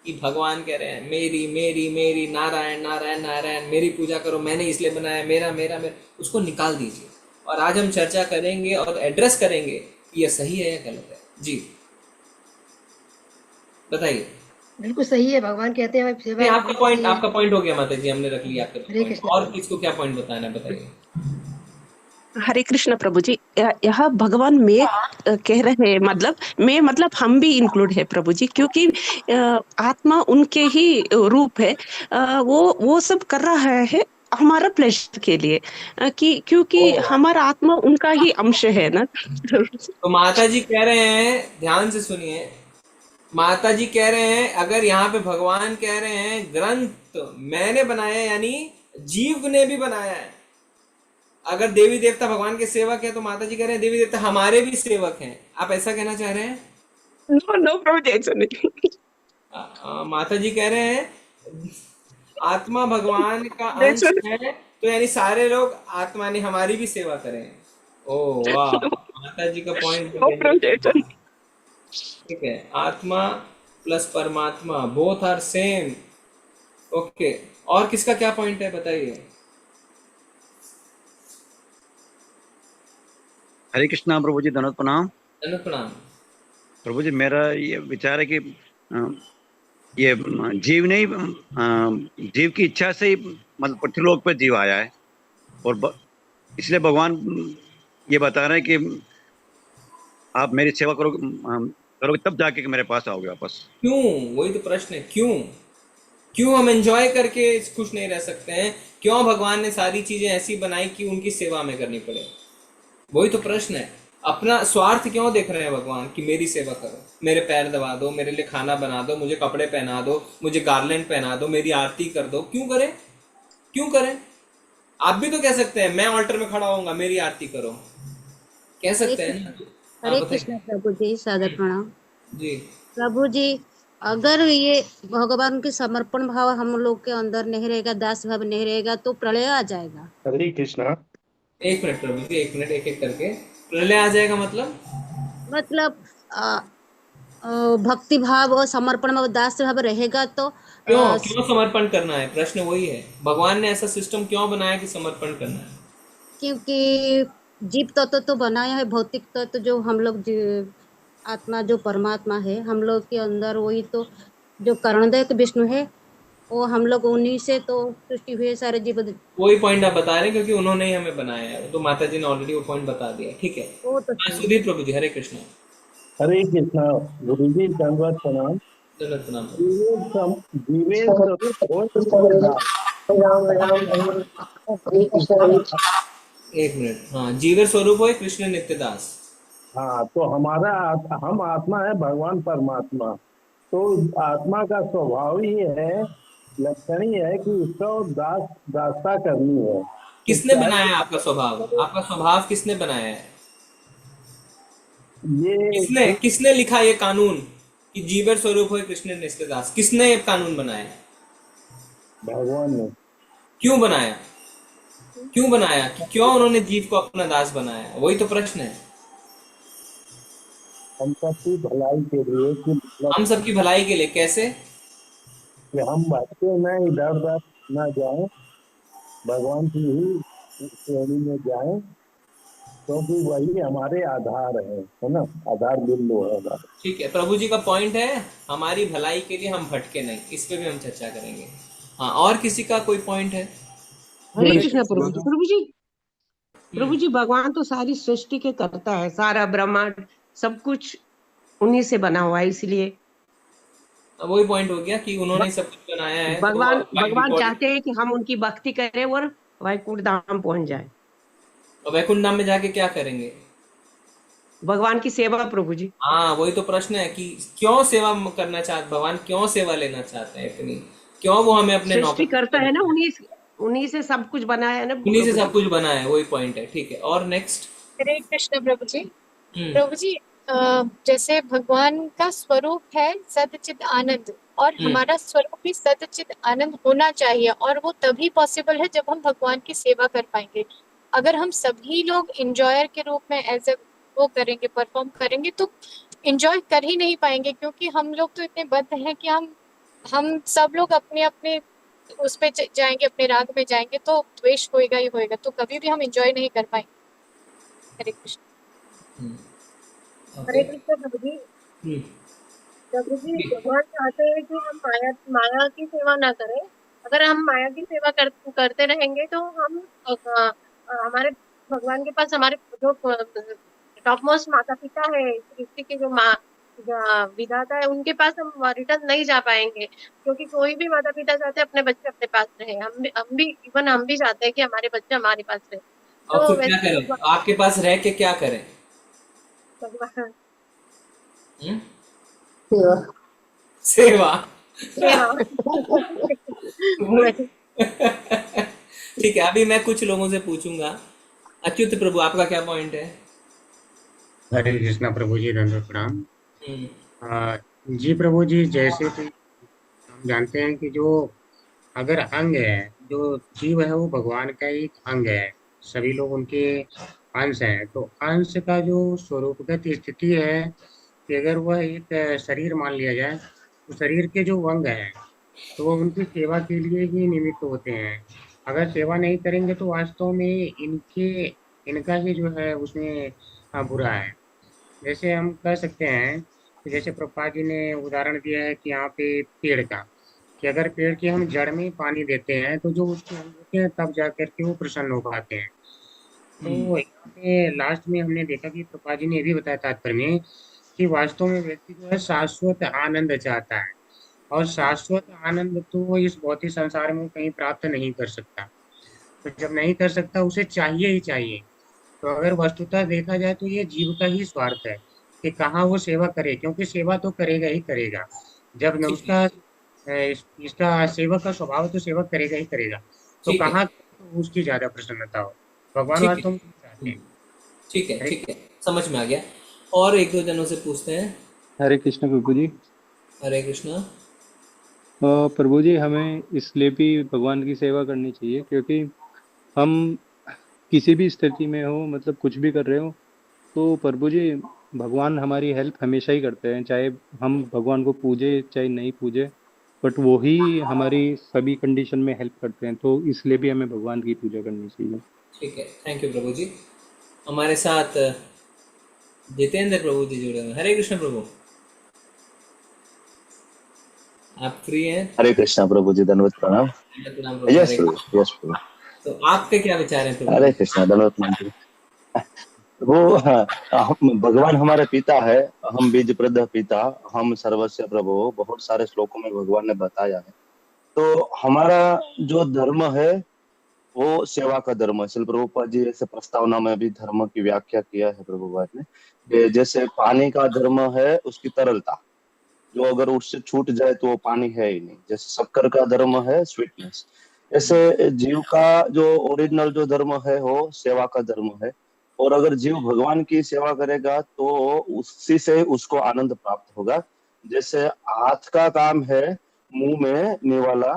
Speaker 1: कि भगवान कह रहे हैं मेरी मेरी मेरी, नारायण नारायण नारायण, मेरी पूजा करो, मैंने इसलिए बनाया, मेरा मेरा मेरा, उसको निकाल दीजिए। और आज हम चर्चा करेंगे और एड्रेस करेंगे कि यह सही है या गलत है। जी बताइए।
Speaker 16: बिल्कुल सही है, भगवान कहते हैं सेवा।
Speaker 1: आपका पॉइंट हो गया माता जी, हमने रख लिया आपका पॉइंट। और किसको क्या पॉइंट बताना है बताइए।
Speaker 2: हरे कृष्ण प्रभु जी, यह भगवान में कह रहे हैं, मतलब मैं मतलब हम भी इंक्लूड है प्रभु जी, क्योंकि आत्मा उनके ही रूप है। वो सब कर रहा है हमारा प्लेजर के लिए, कि क्योंकि हमारा आत्मा उनका ही अंश है ना।
Speaker 1: तो माता जी कह रहे हैं, ध्यान से सुनिए, माता जी कह रहे हैं अगर यहाँ पे भगवान कह रहे हैं ग्रंथ मैंने बनाया, यानी जीव ने भी बनाया है। अगर देवी देवता भगवान के सेवक है तो माता जी कह रहे हैं देवी देवता हमारे भी सेवक हैं। आप ऐसा कहना चाह रहे हैं?
Speaker 2: नो प्रभु जी, ऐसा नहीं।
Speaker 1: माता जी कह रहे हैं आत्मा भगवान का अंश है, तो यानी सारे लोग आत्मा ने हमारी भी सेवा करें। ओ वाह, माता जी का पॉइंट ठीक है। आत्मा प्लस परमात्मा बोथ आर सेम। ओके, और किसका क्या पॉइंट है बताइए।
Speaker 12: हरे कृष्णा प्रभु जी, धन्यवाद प्रणाम।
Speaker 1: धन्यवाद प्रणाम
Speaker 12: प्रभु जी। मेरा ये विचार है कि ये जीव नहीं, जीव की इच्छा से ही मतलब पृथ्वीलोक पर जीव आया है, और इसलिए भगवान ये बता रहे हैं कि आप मेरी सेवा करोगे तब जाके मेरे पास आओगे वापस।
Speaker 1: क्यों? वही तो प्रश्न है, क्यों हम एंजॉय करके खुश नहीं रह सकते हैं? क्यों भगवान ने सारी चीजें ऐसी बनाई कि उनकी सेवा में करनी पड़े? वही तो प्रश्न है। अपना स्वार्थ क्यों देख रहे हैं भगवान कि मेरी सेवा करो, मेरे पैर दबा दो, मेरे लिए खाना बना दो, मुझे कपड़े पहना दो, मुझे गार्लैंड पहना दो, मेरी आरती कर दो। क्यों करें? आप भी तो कह सकते हैं मैं ऑल्टर में खड़ा होऊंगा, मेरी आरती करो, कह सकते हैं ना।
Speaker 5: हरे कृष्ण प्रभु जी, सादर प्रणाम
Speaker 1: जी।
Speaker 5: प्रभु जी, अगर ये भगवान के समर्पण भाव हम लोग के अंदर नहीं रहेगा, दास भाव नहीं रहेगा, तो प्रलय आ जाएगा।
Speaker 13: हरे कृष्णा।
Speaker 1: एक मिनट प्रभु जी, एक मिनट, एक करके। प्रलय आ जाएगा मतलब
Speaker 5: भक्ति भाव और समर्पण भाव, दास भाव रहेगा तो
Speaker 1: क्यों समर्पण करना है? प्रश्न वही है, भगवान ने ऐसा सिस्टम क्यों बनाया कि समर्पण करना है?
Speaker 5: क्योंकि जीव तत्व तो बनाया है, भौतिक तत्व जो हम लोग आत्मा जो परमात्मा है हम लोग के अंदर, वही तो जो कर्णदयक विष्णु है, वो हम लोग उन्हीं से तो सृष्टि हुए सारे जीव।
Speaker 1: वही पॉइंट आप बता रहे हैं क्योंकि उन्होंने ही हमें बनाया है, तो माता जी ने ऑलरेडी वो पॉइंट बता दिया। ठीक है, सुधीर प्रभु जी, हरे कृष्णा।
Speaker 13: हरे कृष्णा गुरु जी, धन्यवाद प्रणाम।
Speaker 1: एक मिनट, हाँ, जीवेर स्वरूप हो कृष्ण नित्यदास।
Speaker 13: हाँ, तो हम आत्मा है, भगवान परमात्मा। तो आत्मा का स्वभाव ही है, लक्षण ही है कि उसको दासता करनी है।
Speaker 1: किसने बनाया आपका स्वभाव? आपका स्वभाव किसने बनाया है? ये किसने लिखा ये कानून कि जीवर स्वरूप हो कृष्ण नित्यदास? किसने ये कानून बनाया?
Speaker 13: भगवान ने।
Speaker 1: क्यों बनाया? क्यों उन्होंने जीव को अपना दास बनाया? वही तो प्रश्न है।
Speaker 13: हम सबकी भलाई के लिए कि
Speaker 1: हम सबकी भलाई के लिए कैसे?
Speaker 13: कि हम भटके न इधर उधर न जाएं, भगवान की ही श्रेणी में जाएं, क्योंकि वही हमारे आधार है ना, आधार बिंदु है हमारा।
Speaker 1: ठीक है, प्रभु जी का पॉइंट है हमारी भलाई के लिए हम भटके नहीं, इस पे भी हम चर्चा करेंगे। हाँ, और किसी का कोई पॉइंट है?
Speaker 2: हरे कृष्ण प्रभु जी। प्रभु जी, भगवान तो सारी सृष्टि के करता है, सारा ब्रह्मांड सब कुछ उन्हीं से बना हुआ है, इसलिए
Speaker 1: वही पॉइंट हो गया कि उन्होंने सब कुछ बनाया है।
Speaker 2: भगवान चाहते हैं कि हम उनकी भक्ति करें और वैकुंठ धाम पहुंच जाए।
Speaker 1: और वैकुंठ धाम में जाके क्या करेंगे?
Speaker 2: भगवान की सेवा प्रभु जी।
Speaker 1: हाँ, वही तो प्रश्न है कि क्यों सेवा करना चाहते भगवान, क्यों सेवा लेना चाहते हैं इतनी, क्यों वो हमें अपने
Speaker 2: सृष्टि करता है ना, उन्हीं से सब कुछ बनाया है ना,
Speaker 1: उन्हीं से सब कुछ बना है, वही पॉइंट है। ठीक है, और नेक्स्ट।
Speaker 7: हरे कृष्ण प्रभु जी। प्रभु जी, जैसे भगवान का स्वरूप है सच्चिद आनंद, और हमारा स्वरूप भी सच्चिद आनंद होना चाहिए, और वो तभी पॉसिबल है जब हम भगवान की सेवा कर पाएंगे। अगर हम सभी लोग इंजॉयर के रूप में एज ए वो करेंगे, परफॉर्म करेंगे, तो इंजॉय कर ही नहीं पाएंगे, क्योंकि हम लोग तो इतने बद्ध हैं कि हम सब लोग अपने अपने उस पे जाएंगे, अपने राग में जाएंगे, तो द्वेष होएगा ही होएगा, तो कभी भी हम इंजॉय नहीं कर पाएंगे। हरे कृष्ण। हरे कृष्ण प्रभु जी। प्रभु जी, भगवान चाहते हैं कि हम माया की सेवा ना करें। अगर हम माया की सेवा करते रहेंगे तो हम हमारे भगवान के पास हमारे जो टॉप मोस्ट माता पिता है सृष्टि के जो माँ विधाता है उनके पास हम रिटर्न नहीं जा पाएंगे, क्योंकि कोई भी माता पिता चाहते हैं अपने बच्चे अपने पास रहे। हम भी चाहते हैं कि हमारे बच्चे हमारे पास रहे।
Speaker 1: और
Speaker 7: तो
Speaker 1: फिर क्या
Speaker 7: वैसे
Speaker 1: करें, आपके पास रह के क्या करें?
Speaker 7: भगवान
Speaker 1: हम्म?
Speaker 7: सेवा
Speaker 1: सेवा। ठीक है, अभी मैं कुछ लोगों से पूछूंगा। अच्युत प्रभु, आपका क्या पॉइंट है?
Speaker 8: हरे कृष्णा प्रभु जी, दंडवत प्रणाम।
Speaker 1: हम्म,
Speaker 8: जी प्रभु जी, जैसे कि हम जानते हैं कि जो अगर अंग है, जो जीव है वो भगवान का एक अंग है, सभी लोग उनके अंश हैं। तो अंश का जो स्वरूपगत स्थिति है कि अगर वह एक शरीर मान लिया जाए, तो शरीर के जो अंग हैं तो वो उनकी सेवा के लिए ही निमित्त होते हैं। अगर सेवा नहीं करेंगे तो वास्तव में इनका ही जो है उसमें बुरा है। जैसे हम कह सकते हैं कि जैसे प्रभुपाद जी ने उदाहरण दिया है कि यहाँ पे पेड़ का, कि अगर पेड़ की हम जड़ में पानी देते हैं तो जो उसके अंग होते हैं तब जा करके वो प्रसन्न हो पाते हैं। तो यहाँ पे लास्ट में हमने देखा कि प्रभुपाद जी ने ये भी बताया तात्पर्य में कि वास्तव में व्यक्ति जो है शाश्वत आनंद चाहता है, और शाश्वत आनंद तो वो इस भौतिक संसार में कहीं प्राप्त नहीं कर सकता। तो जब नहीं कर सकता उसे चाहिए ही चाहिए। तो अगर वस्तुतः देखा जाए तो ये जीव का ही स्वार्थ है कि कहाँ वो सेवा करे, क्योंकि सेवा तो करेगा ही करेगा। जब न उसका इसका सेवक का स्वभाव तो सेवा करेगा ही करेगा, तो
Speaker 1: ठीक है,
Speaker 8: कहाँ तो उसकी ज्यादा प्रसन्नता हो। भगवान
Speaker 1: ठीक
Speaker 8: वास्तव में
Speaker 1: है,
Speaker 8: चाहते हैं।
Speaker 1: ठीक है, ठीक है, समझ में आ गया। और एक दो जनों से पूछते हैं।
Speaker 9: हरे कृष्ण प्रभु जी।
Speaker 1: हरे कृष्णा।
Speaker 9: प्रभु जी, हमें इसलिए भी भगवान की सेवा करनी चाहिए क्योंकि हम किसी भी स्थिति में हो, मतलब कुछ भी कर रहे हो, तो प्रभु जी भगवान हमारी हेल्प हमेशा ही करते हैं, चाहे हम भगवान को पूजे चाहे नहीं पूजे, बट वो ही हमारी सभी कंडीशन में हेल्प करते हैं। तो इसलिए भी हमें भगवान की पूजा करनी चाहिए।
Speaker 1: ठीक है, थैंक यू प्रभु जी। हमारे साथ जितेंद्र प्रभु जी जुड़े हुए। हरे कृष्ण प्रभु, आप फ्री हैं?
Speaker 17: हरे कृष्णा प्रभु जी, धन्यवाद प्रणाम।
Speaker 1: प्रणाम प्रभु।
Speaker 17: यस
Speaker 1: हरे
Speaker 17: प्रभु,
Speaker 1: कृष्ण।
Speaker 17: यस प्रभु।
Speaker 1: तो आपके क्या विचार हैं प्रभु
Speaker 17: हरे
Speaker 1: जी?
Speaker 17: कृष्णा, धन्यवाद प्रणाम। वो भगवान हमारे पिता है, हम बीज प्रद पिता, हम सर्वस्व प्रभु, बहुत सारे श्लोकों में भगवान ने बताया है। तो हमारा जो धर्म है वो सेवा का धर्म है। श्रील प्रभुपाद जी ऐसे प्रस्तावना में भी धर्म की व्याख्या किया है प्रभुपाद ने, कि जैसे पानी का धर्म है उसकी तरलता, जो अगर उससे छूट जाए तो वो पानी है ही नहीं। जैसे शक्कर का धर्म है स्वीटनेस, ऐसे जीव का जो ओरिजिनल जो धर्म है वो सेवा का धर्म है। और अगर जीव भगवान की सेवा करेगा तो उसी से उसको आनंद प्राप्त होगा। जैसे हाथ का काम है मुंह में निवाला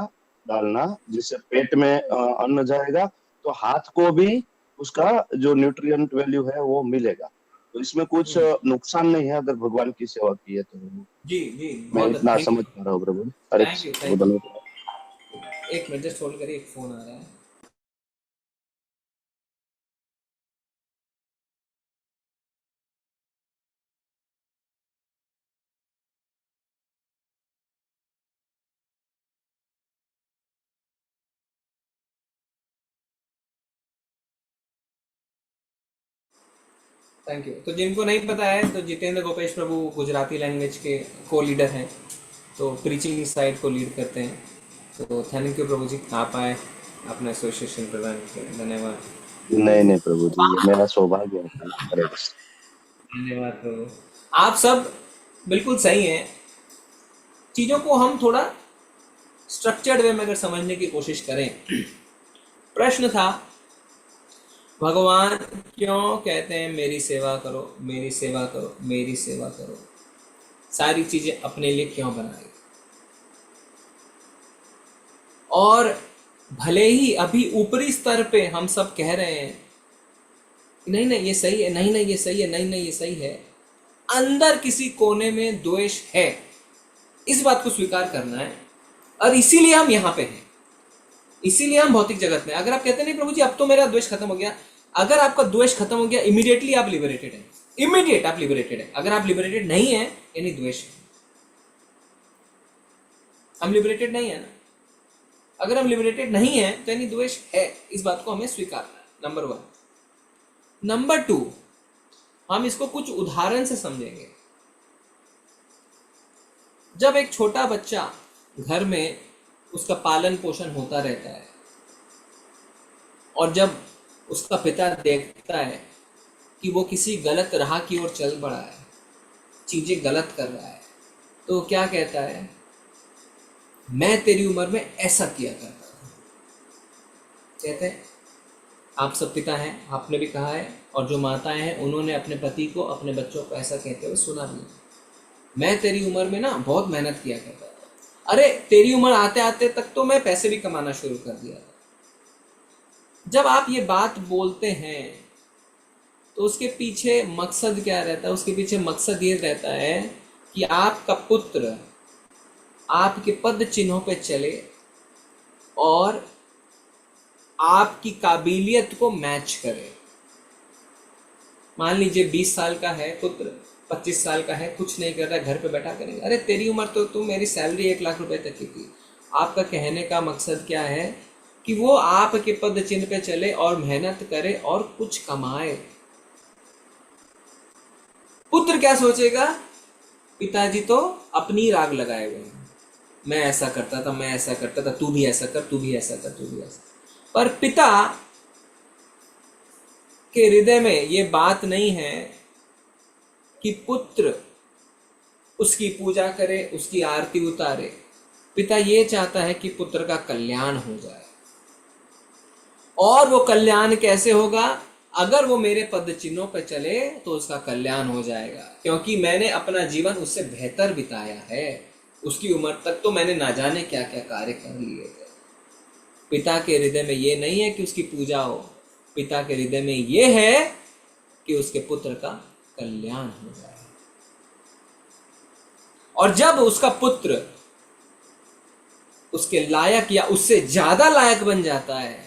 Speaker 17: डालना, जिससे पेट में अन्न जाएगा तो हाथ को भी उसका जो न्यूट्रिएंट वैल्यू है वो मिलेगा। तो इसमें कुछ नुकसान नहीं है अगर भगवान की सेवा की है तो।
Speaker 1: जी जी,
Speaker 17: मैं
Speaker 1: बहुत
Speaker 17: इतना
Speaker 1: थैंक
Speaker 17: समझ पा रहा हूँ प्रभु। हरे
Speaker 1: यू,
Speaker 17: कृष्ण,
Speaker 1: थैंक
Speaker 17: धन्यवाद।
Speaker 1: यू। एक मिनट जस्ट होल्ड करिए, एक फोन आ रहा है। Thank you. तो जिनको नहीं पता है तो जितेंद्र गोपेश प्रभु गुजराती लैंग्वेज के को लीडर हैं, तो प्रीचिंग साइड को लीड करते हैं। तो थैंक यू प्रभु जी, आप आए, अपना एसोसिएशन प्रदान किया, धन्यवाद।
Speaker 17: नहीं प्रभु जी, ये मेरा सौभाग्य है। हरे कृष्ण।
Speaker 1: धन्यवाद प्रभु। आप सब बिल्कुल सही हैं। चीज़ों को हम थोड़ा स्ट्रक्चर्ड वे में अगर समझने की कोशिश करें। प्रश्न था, भगवान क्यों कहते हैं मेरी सेवा करो, मेरी सेवा करो, मेरी सेवा करो? सारी चीजें अपने लिए क्यों बनाई? और भले ही अभी ऊपरी स्तर पे हम सब कह रहे हैं नहीं नहीं ये सही है, नहीं नहीं ये सही है, नहीं नहीं ये सही है, अंदर किसी कोने में द्वेष है, इस बात को स्वीकार करना है। और इसीलिए हम यहाँ पे हैं, इसीलिए हम भौतिक जगत में। अगर आप कहते नहीं प्रभु जी अब तो मेरा द्वेष खत्म हो गया, अगर आपका द्वेष खत्म हो गया इमीडिएटली आप लिबरेटेड हैं, इमीडिएट आप लिबरेटेड हैं। अगर आप लिबरेटेड नहीं है यानी द्वेष है। हम लिबरेटेड नहीं है ना, अगर हम लिबरेटेड नहीं है तो यानी द्वेष है। इस बात को हमें स्वीकारना है, नंबर 1। नंबर 2, हम इसको कुछ उदाहरण से समझेंगे। जब एक छोटा बच्चा घर में उसका पालन पोषण होता रहता है और जब उसका पिता देखता है कि वो किसी गलत राह की ओर चल पड़ा है, चीजें गलत कर रहा है, तो क्या कहता है, मैं तेरी उम्र में ऐसा किया करता था। कहते हैं, आप सब पिता हैं, आपने भी कहा है, और जो माताएं हैं उन्होंने अपने पति को, अपने बच्चों को ऐसा कहते हुए सुना भी। मैं तेरी उम्र में ना बहुत मेहनत किया करता था। अरे तेरी उम्र आते आते तक तो मैं पैसे भी कमाना शुरू कर दिया था। जब आप ये बात बोलते हैं तो उसके पीछे मकसद क्या रहता है? उसके पीछे मकसद ये रहता है कि आपका पुत्र आपके पद चिन्हों पे चले और आपकी काबिलियत को मैच करे। मान लीजिए 20 साल का है पुत्र, 25 साल का है, कुछ नहीं कर रहा है, घर पे बैठा करेंगे, अरे तेरी उम्र तो तुम, मेरी सैलरी 1 लाख रुपए तक की थी। आपका कहने का मकसद क्या है कि वो आपके पद चिन्ह पे चले और मेहनत करे और कुछ कमाए। पुत्र क्या सोचेगा, पिताजी तो अपनी राग लगाए हुए हैं, मैं ऐसा करता था, मैं ऐसा करता था, तू भी ऐसा कर, तू भी ऐसा कर, तू भी ऐसा। पर पिता के हृदय में ये बात नहीं है कि पुत्र उसकी पूजा करे, उसकी आरती उतारे। पिता ये चाहता है कि पुत्र का कल्याण हो जाए। और वो कल्याण कैसे होगा? अगर वो मेरे पद चिन्हों पर चले तो उसका कल्याण हो जाएगा, क्योंकि मैंने अपना जीवन उससे बेहतर बिताया है। उसकी उम्र तक तो मैंने ना जाने क्या क्या कार्य कर लिए थे। पिता के हृदय में ये नहीं है कि उसकी पूजा हो, पिता के हृदय में ये है कि उसके पुत्र का कल्याण हो जाए। और जब उसका पुत्र उसके लायक या उससे ज्यादा लायक बन जाता है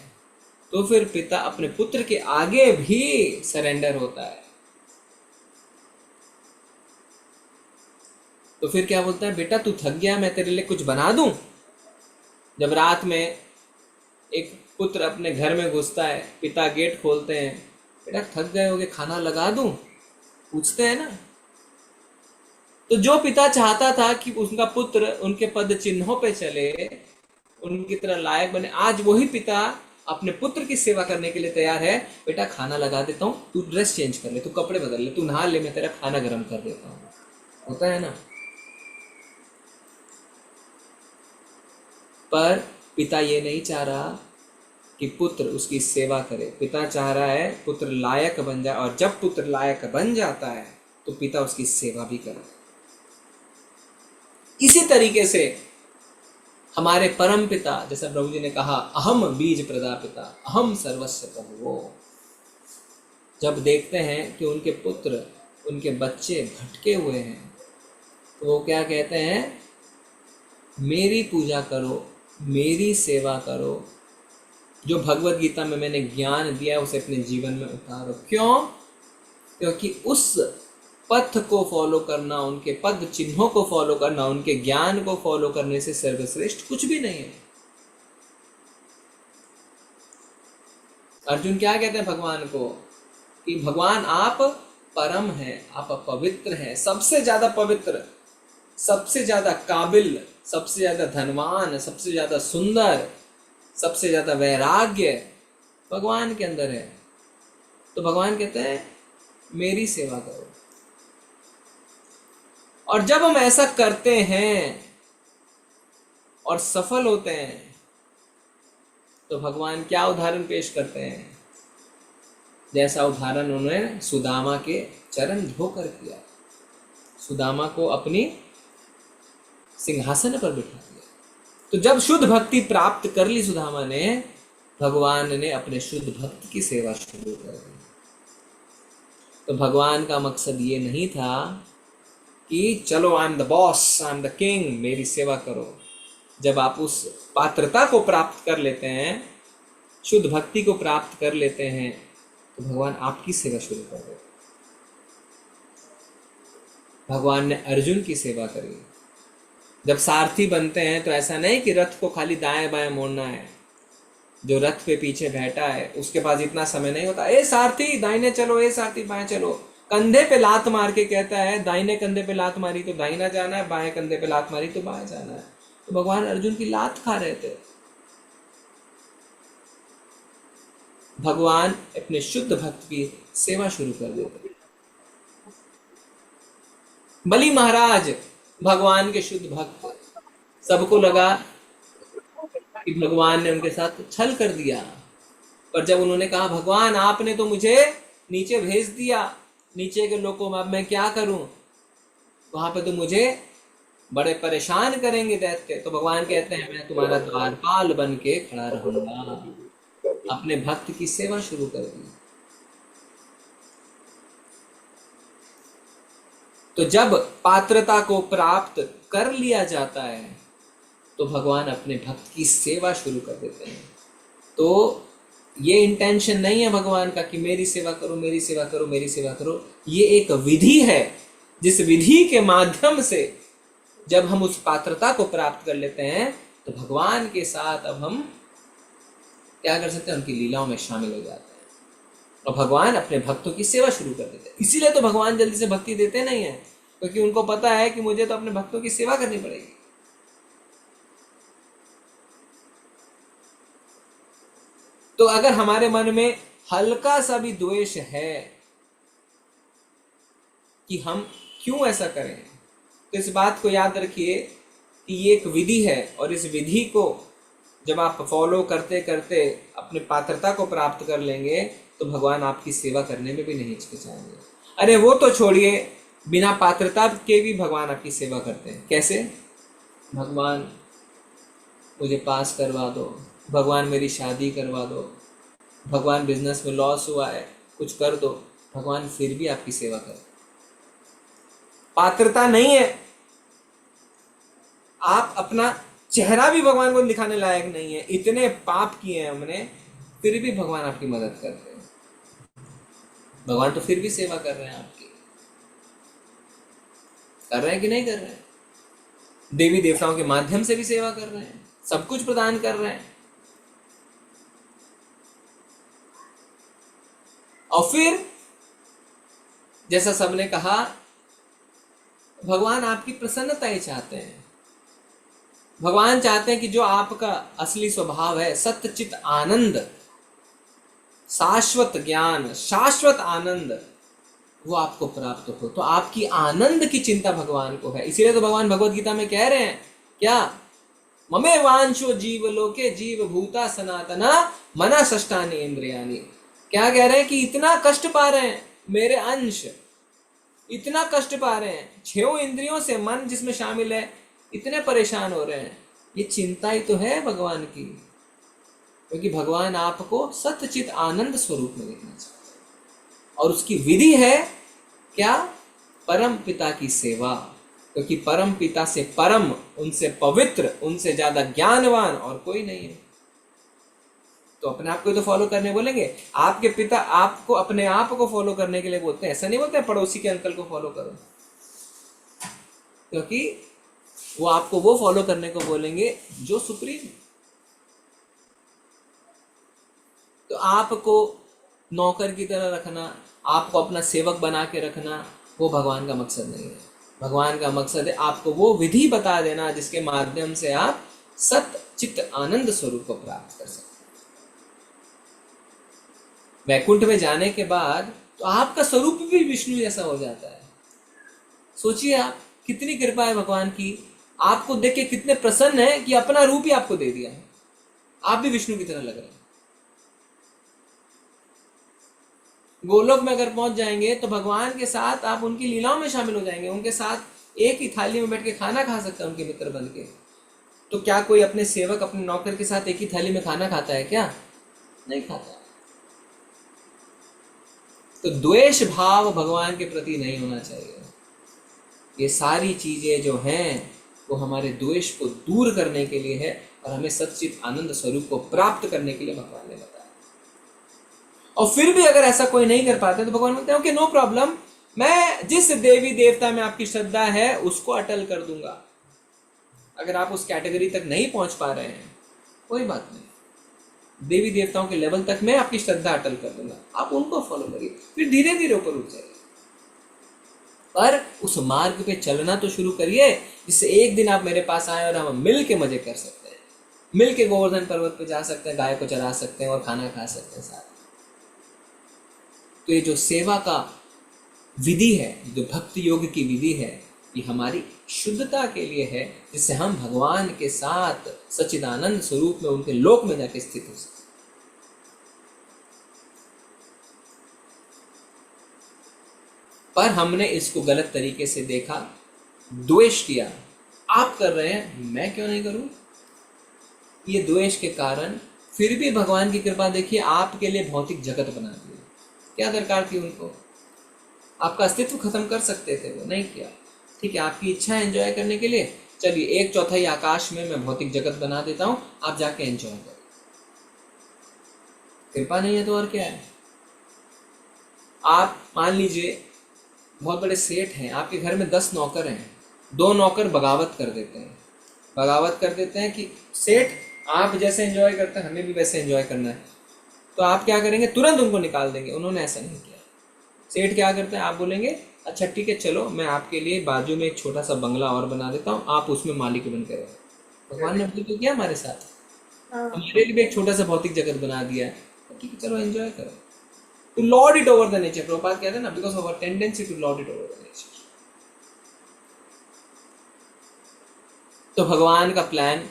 Speaker 1: तो फिर पिता अपने पुत्र के आगे भी सरेंडर होता है। तो फिर क्या बोलता है, बेटा तू थक गया, मैं तेरे लिए कुछ बना दूं। जब रात में एक पुत्र अपने घर में घुसता है, पिता गेट खोलते हैं, बेटा थक गए होगे, खाना लगा दूं, पूछते हैं ना। तो जो पिता चाहता था कि उनका पुत्र उनके पद चिन्हों पे चले, उनकी तरह लायक बने, आज वही पिता अपने पुत्र की सेवा करने के लिए तैयार है। बेटा खाना लगा देता हूं, तू ड्रेस चेंज कर ले, तू कपड़े बदल ले, तू नहा ले, मैं तेरा खाना गर्म कर देता हूं। होता है ना। पर पिता ये नहीं चाह रहा कि पुत्र उसकी सेवा करे। पिता चाह रहा है पुत्र लायक बन जाए, और जब पुत्र लायक बन जाता है तो पिता उसकी सेवा भी करे। इसी तरीके से हमारे परम पिता, जैसा प्रभु जी ने कहा, अहम बीज प्रदापिता, अहम सर्वस्व प्रभुवो, जब देखते हैं कि उनके पुत्र, उनके बच्चे भटके हुए हैं, तो वो क्या कहते हैं, मेरी पूजा करो, मेरी सेवा करो, जो भगवत गीता में मैंने ज्ञान दिया है उसे अपने जीवन में उतारो। क्यों? क्योंकि उस पथ को फॉलो करना, उनके पद चिन्हों को फॉलो करना, उनके ज्ञान को फॉलो करने से सर्वश्रेष्ठ कुछ भी नहीं है। अर्जुन क्या कहते हैं भगवान को कि भगवान आप परम हैं, आप पवित्र हैं, सबसे ज्यादा पवित्र, सबसे ज्यादा काबिल, सबसे ज्यादा धनवान, सबसे ज्यादा सुंदर, सबसे ज्यादा वैराग्य भगवान के अंदर है। तो भगवान कहते हैं मेरी सेवा करो। और जब हम ऐसा करते हैं और सफल होते हैं तो भगवान क्या उदाहरण पेश करते हैं? जैसा उदाहरण उन्होंने सुदामा के चरण धोकर किया, सुदामा को अपनी सिंहासन पर बिठा दिया। तो जब शुद्ध भक्ति प्राप्त कर ली सुदामा ने, भगवान ने अपने शुद्ध भक्त की सेवा शुरू कर दी। तो भगवान का मकसद ये नहीं था कि चलो I am the boss, I am the king, मेरी सेवा करो। जब आप उस पात्रता को प्राप्त कर लेते हैं, शुद्ध भक्ति को प्राप्त कर लेते हैं, तो भगवान आपकी सेवा शुरू कर देते। भगवान ने अर्जुन की सेवा करी। जब सारथी बनते हैं तो ऐसा नहीं कि रथ को खाली दाएं बाएं मोड़ना है, जो रथ पे पीछे बैठा है उसके पास इतना समय नहीं होता, ए सारथी दाहिने चलो, ए सारथी बाएं चलो। कंधे पे लात मार के कहता है, दाहिने कंधे पे लात मारी तो दाहिना जाना है, बाएं कंधे पे लात मारी तो बाएं जाना है। तो भगवान अर्जुन की लात खा रहे थे। भगवान अपने शुद्ध भक्त की सेवा शुरू कर देते। बलि महाराज भगवान के शुद्ध भक्त, सबको लगा कि भगवान ने उनके साथ छल कर दिया, पर जब उन्होंने कहा भगवान आपने तो मुझे नीचे भेज दिया, नीचे के लोगों में अब मैं क्या करूं, वहां पे तो मुझे बड़े परेशान करेंगे दैत्य। तो भगवान कहते हैं मैं तुम्हारा द्वारपाल बन के खड़ा रहूंगा। अपने भक्त की सेवा शुरू कर दी। तो जब पात्रता को प्राप्त कर लिया जाता है तो भगवान अपने भक्त की सेवा शुरू कर देते हैं। तो ये इंटेंशन नहीं है भगवान का कि मेरी सेवा करो, मेरी सेवा करो, मेरी सेवा करो। ये एक विधि है, जिस विधि के माध्यम से जब हम उस पात्रता को प्राप्त कर लेते हैं तो भगवान के साथ अब हम क्या कर सकते हैं, उनकी लीलाओं में शामिल हो जाते हैं और भगवान अपने भक्तों की सेवा शुरू कर देते हैं। इसीलिए तो भगवान जल्दी से भक्ति देते नहीं है, क्योंकि उनको पता है कि मुझे तो अपने भक्तों की सेवा करनी पड़ेगी। तो अगर हमारे मन में हल्का सा भी द्वेष है कि हम क्यों ऐसा करें, तो इस बात को याद रखिए कि ये एक विधि है और इस विधि को जब आप फॉलो करते करते अपने पात्रता को प्राप्त कर लेंगे तो भगवान आपकी सेवा करने में भी नहीं हिचकिचाएंगे। अरे वो तो छोड़िए, बिना पात्रता के भी भगवान आपकी सेवा करते हैं। कैसे? भगवान मुझे पास करवा दो, भगवान मेरी शादी करवा दो, भगवान बिजनेस में लॉस हुआ है कुछ कर दो, भगवान फिर भी आपकी सेवा करे। पात्रता नहीं है, आप अपना चेहरा भी भगवान को दिखाने लायक नहीं है, इतने पाप किए हैं हमने, फिर भी भगवान आपकी मदद करते हैं। भगवान तो फिर भी सेवा कर रहे हैं आपकी। कर रहे हैं कि नहीं कर रहे हैं? देवी देवताओं के माध्यम से भी सेवा कर रहे हैं, सब कुछ प्रदान कर रहे हैं। और फिर जैसा सबने कहा, भगवान आपकी प्रसन्नता ही चाहते हैं। भगवान चाहते हैं कि जो आपका असली स्वभाव है, सत्य चित आनंद, शाश्वत ज्ञान, शाश्वत आनंद, वो आपको प्राप्त हो। तो आपकी आनंद की चिंता भगवान को है। इसीलिए तो भगवान भगवत गीता में कह रहे हैं क्या, ममे वांशो जीव लोके जीव भूता सनातना मना षष्ठानि इंद्रियानि। क्या कह रहे हैं कि इतना कष्ट पा रहे हैं मेरे अंश, इतना कष्ट पा रहे हैं, 6 इंद्रियों से मन जिसमें शामिल है, इतने परेशान हो रहे हैं। ये चिंता ही तो है भगवान की, क्योंकि भगवान आपको सत्यचित आनंद स्वरूप में देखना चाहते हैं। और उसकी विधि है क्या? परम पिता की सेवा, क्योंकि परम पिता से परम, उनसे पवित्र, उनसे ज्यादा ज्ञानवान और कोई नहीं है। तो अपने आप को तो फॉलो करने बोलेंगे। आपके पिता आपको अपने आप को फॉलो करने के लिए बोलते हैं, ऐसा नहीं बोलते पड़ोसी के अंकल को फॉलो करो, क्योंकि वो आपको वो फॉलो करने को बोलेंगे जो सुप्रीम। तो आपको नौकर की तरह रखना, आपको अपना सेवक बना के रखना, वो भगवान का मकसद नहीं है। भगवान का मकसद है आपको वो विधि बता देना जिसके माध्यम से आप सत चित्त आनंद स्वरूप को प्राप्त कर सकते। वैकुंठ में जाने के बाद तो आपका स्वरूप भी विष्णु जैसा हो जाता है। सोचिए आप, कितनी कृपा है भगवान की, आपको देख के कितने प्रसन्न है कि अपना रूप ही आपको दे दिया है, आप भी विष्णु की तरह लग रहे हैं। गोलोक में अगर पहुंच जाएंगे तो भगवान के साथ आप उनकी लीलाओं में शामिल हो जाएंगे, उनके साथ एक ही थाली में बैठ के खाना खा सकते हैं उनके मित्र बन के। तो क्या कोई अपने सेवक, अपने नौकर के साथ एक ही थाली में खाना खाता है क्या? नहीं खाता। तो द्वेष भाव भगवान के प्रति नहीं होना चाहिए। ये सारी चीजें जो हैं वो हमारे द्वेष को दूर करने के लिए है और हमें सच्चित आनंद स्वरूप को प्राप्त करने के लिए भगवान ने बताया। और फिर भी अगर ऐसा कोई नहीं कर पाते तो भगवान बोलते हैं कि नो प्रॉब्लम, मैं जिस देवी देवता में आपकी श्रद्धा है उसको अटल कर दूंगा। अगर आप उस कैटेगरी तक नहीं पहुंच पा रहे हैं कोई बात नहीं, देवी देवताओं के लेवल तक मैं आपकी श्रद्धा अटल कर दूंगा, आप उनको फॉलो करिए, फिर धीरे धीरे ऊपर उठ जाइए। पर उस मार्ग पे चलना तो शुरू करिए जिससे एक दिन आप मेरे पास आए और हम मिल के मजे कर सकते हैं, मिल के गोवर्धन पर्वत पे जा सकते हैं, गाय को चरा सकते हैं और खाना खा सकते हैं साथ। तो ये जो सेवा का विधि है, जो भक्ति योग की विधि है, ये हमारी शुद्धता के लिए है, जिससे हम भगवान के साथ सच्चिदानंद स्वरूप में उनके लोक में जाके स्थित हो सके। पर हमने इसको गलत तरीके से देखा, द्वेष किया, आप कर रहे हैं मैं क्यों नहीं करूं। ये द्वेष के कारण फिर भी भगवान की कृपा देखिए आपके लिए भौतिक जगत बना दी। क्या दरकार थी उनको, आपका अस्तित्व खत्म कर सकते थे, वो नहीं किया। ठीक है, आपकी इच्छा है एंजॉय करने के लिए, चलिए 1/4 आकाश में मैं भौतिक जगत बना देता हूं, आप जाके एंजॉय करें। कृपा नहीं है तो और क्या है। आप मान लीजिए बहुत बड़े सेठ हैं, आपके घर में 10 नौकर हैं, 2 नौकर बगावत कर देते हैं, कि सेठ आप जैसे एंजॉय करते हैं हमें भी वैसे एंजॉय करना है, तो आप क्या करेंगे, तुरंत उनको निकाल देंगे। उन्होंने ऐसा नहीं किया। सेठ क्या करते हैं, आप बोलेंगे अच्छा ठीक है चलो मैं आपके लिए बाजू में एक छोटा सा बंगला और बना देता हूँ, आप उसमें मालिक बन के रहो। भगवान ने तो किया हमारे साथ, हमारे लिए भी एक छोटा सा भौतिक जगत बना दिया है, ठीक है चलो एंजॉय करो। To lord it over the nature, Prabhupada कहते हैं ना, because of our tendency to lord it over the nature. तो भगवान का प्लान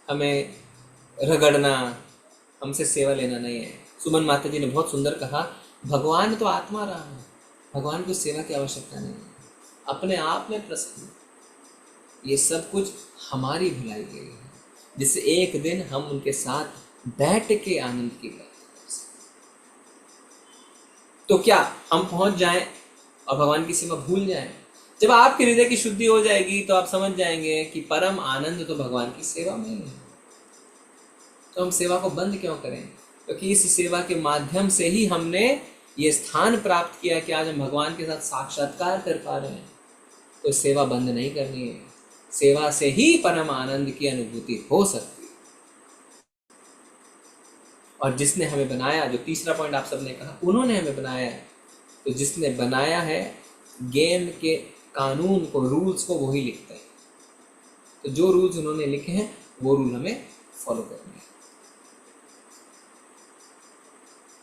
Speaker 1: हमें रगड़ना, हमसे सेवा लेना नहीं है। सुमन माता जी ने बहुत सुंदर कहा, भगवान तो आत्मा रहा है, भगवान को सेवा की आवश्यकता नहीं है, अपने आप में प्रसन्न। ये सब कुछ हमारी भलाई के लिए है, जिससे एक दिन हम उनके साथ बैठ के आनंद की बात कर सकें। तो क्या हम पहुंच जाएं और भगवान की सेवा भूल जाएं? जब आपके हृदय की शुद्धि हो जाएगी तो आप समझ जाएंगे कि परम आनंद तो भगवान की सेवा में ही है। तो हम सेवा को बंद क्यों करें? क्योंकि इस सेवा के माध्यम से ही हमने ये स्थान प्राप्त किया कि आज हम भगवान के साथ साक्षात्कार कर पा रहे हैं। तो सेवा बंद नहीं करनी है, सेवा से ही परम आनंद की अनुभूति हो सकती है। और जिसने हमें बनाया, जो तीसरा पॉइंट आप सबने कहा, उन्होंने हमें बनाया है, तो जिसने बनाया है गेम के कानून को, रूल्स को वही लिखते हैं। तो जो रूल्स उन्होंने लिखे हैं वो रूल हमें फॉलो करने हैं।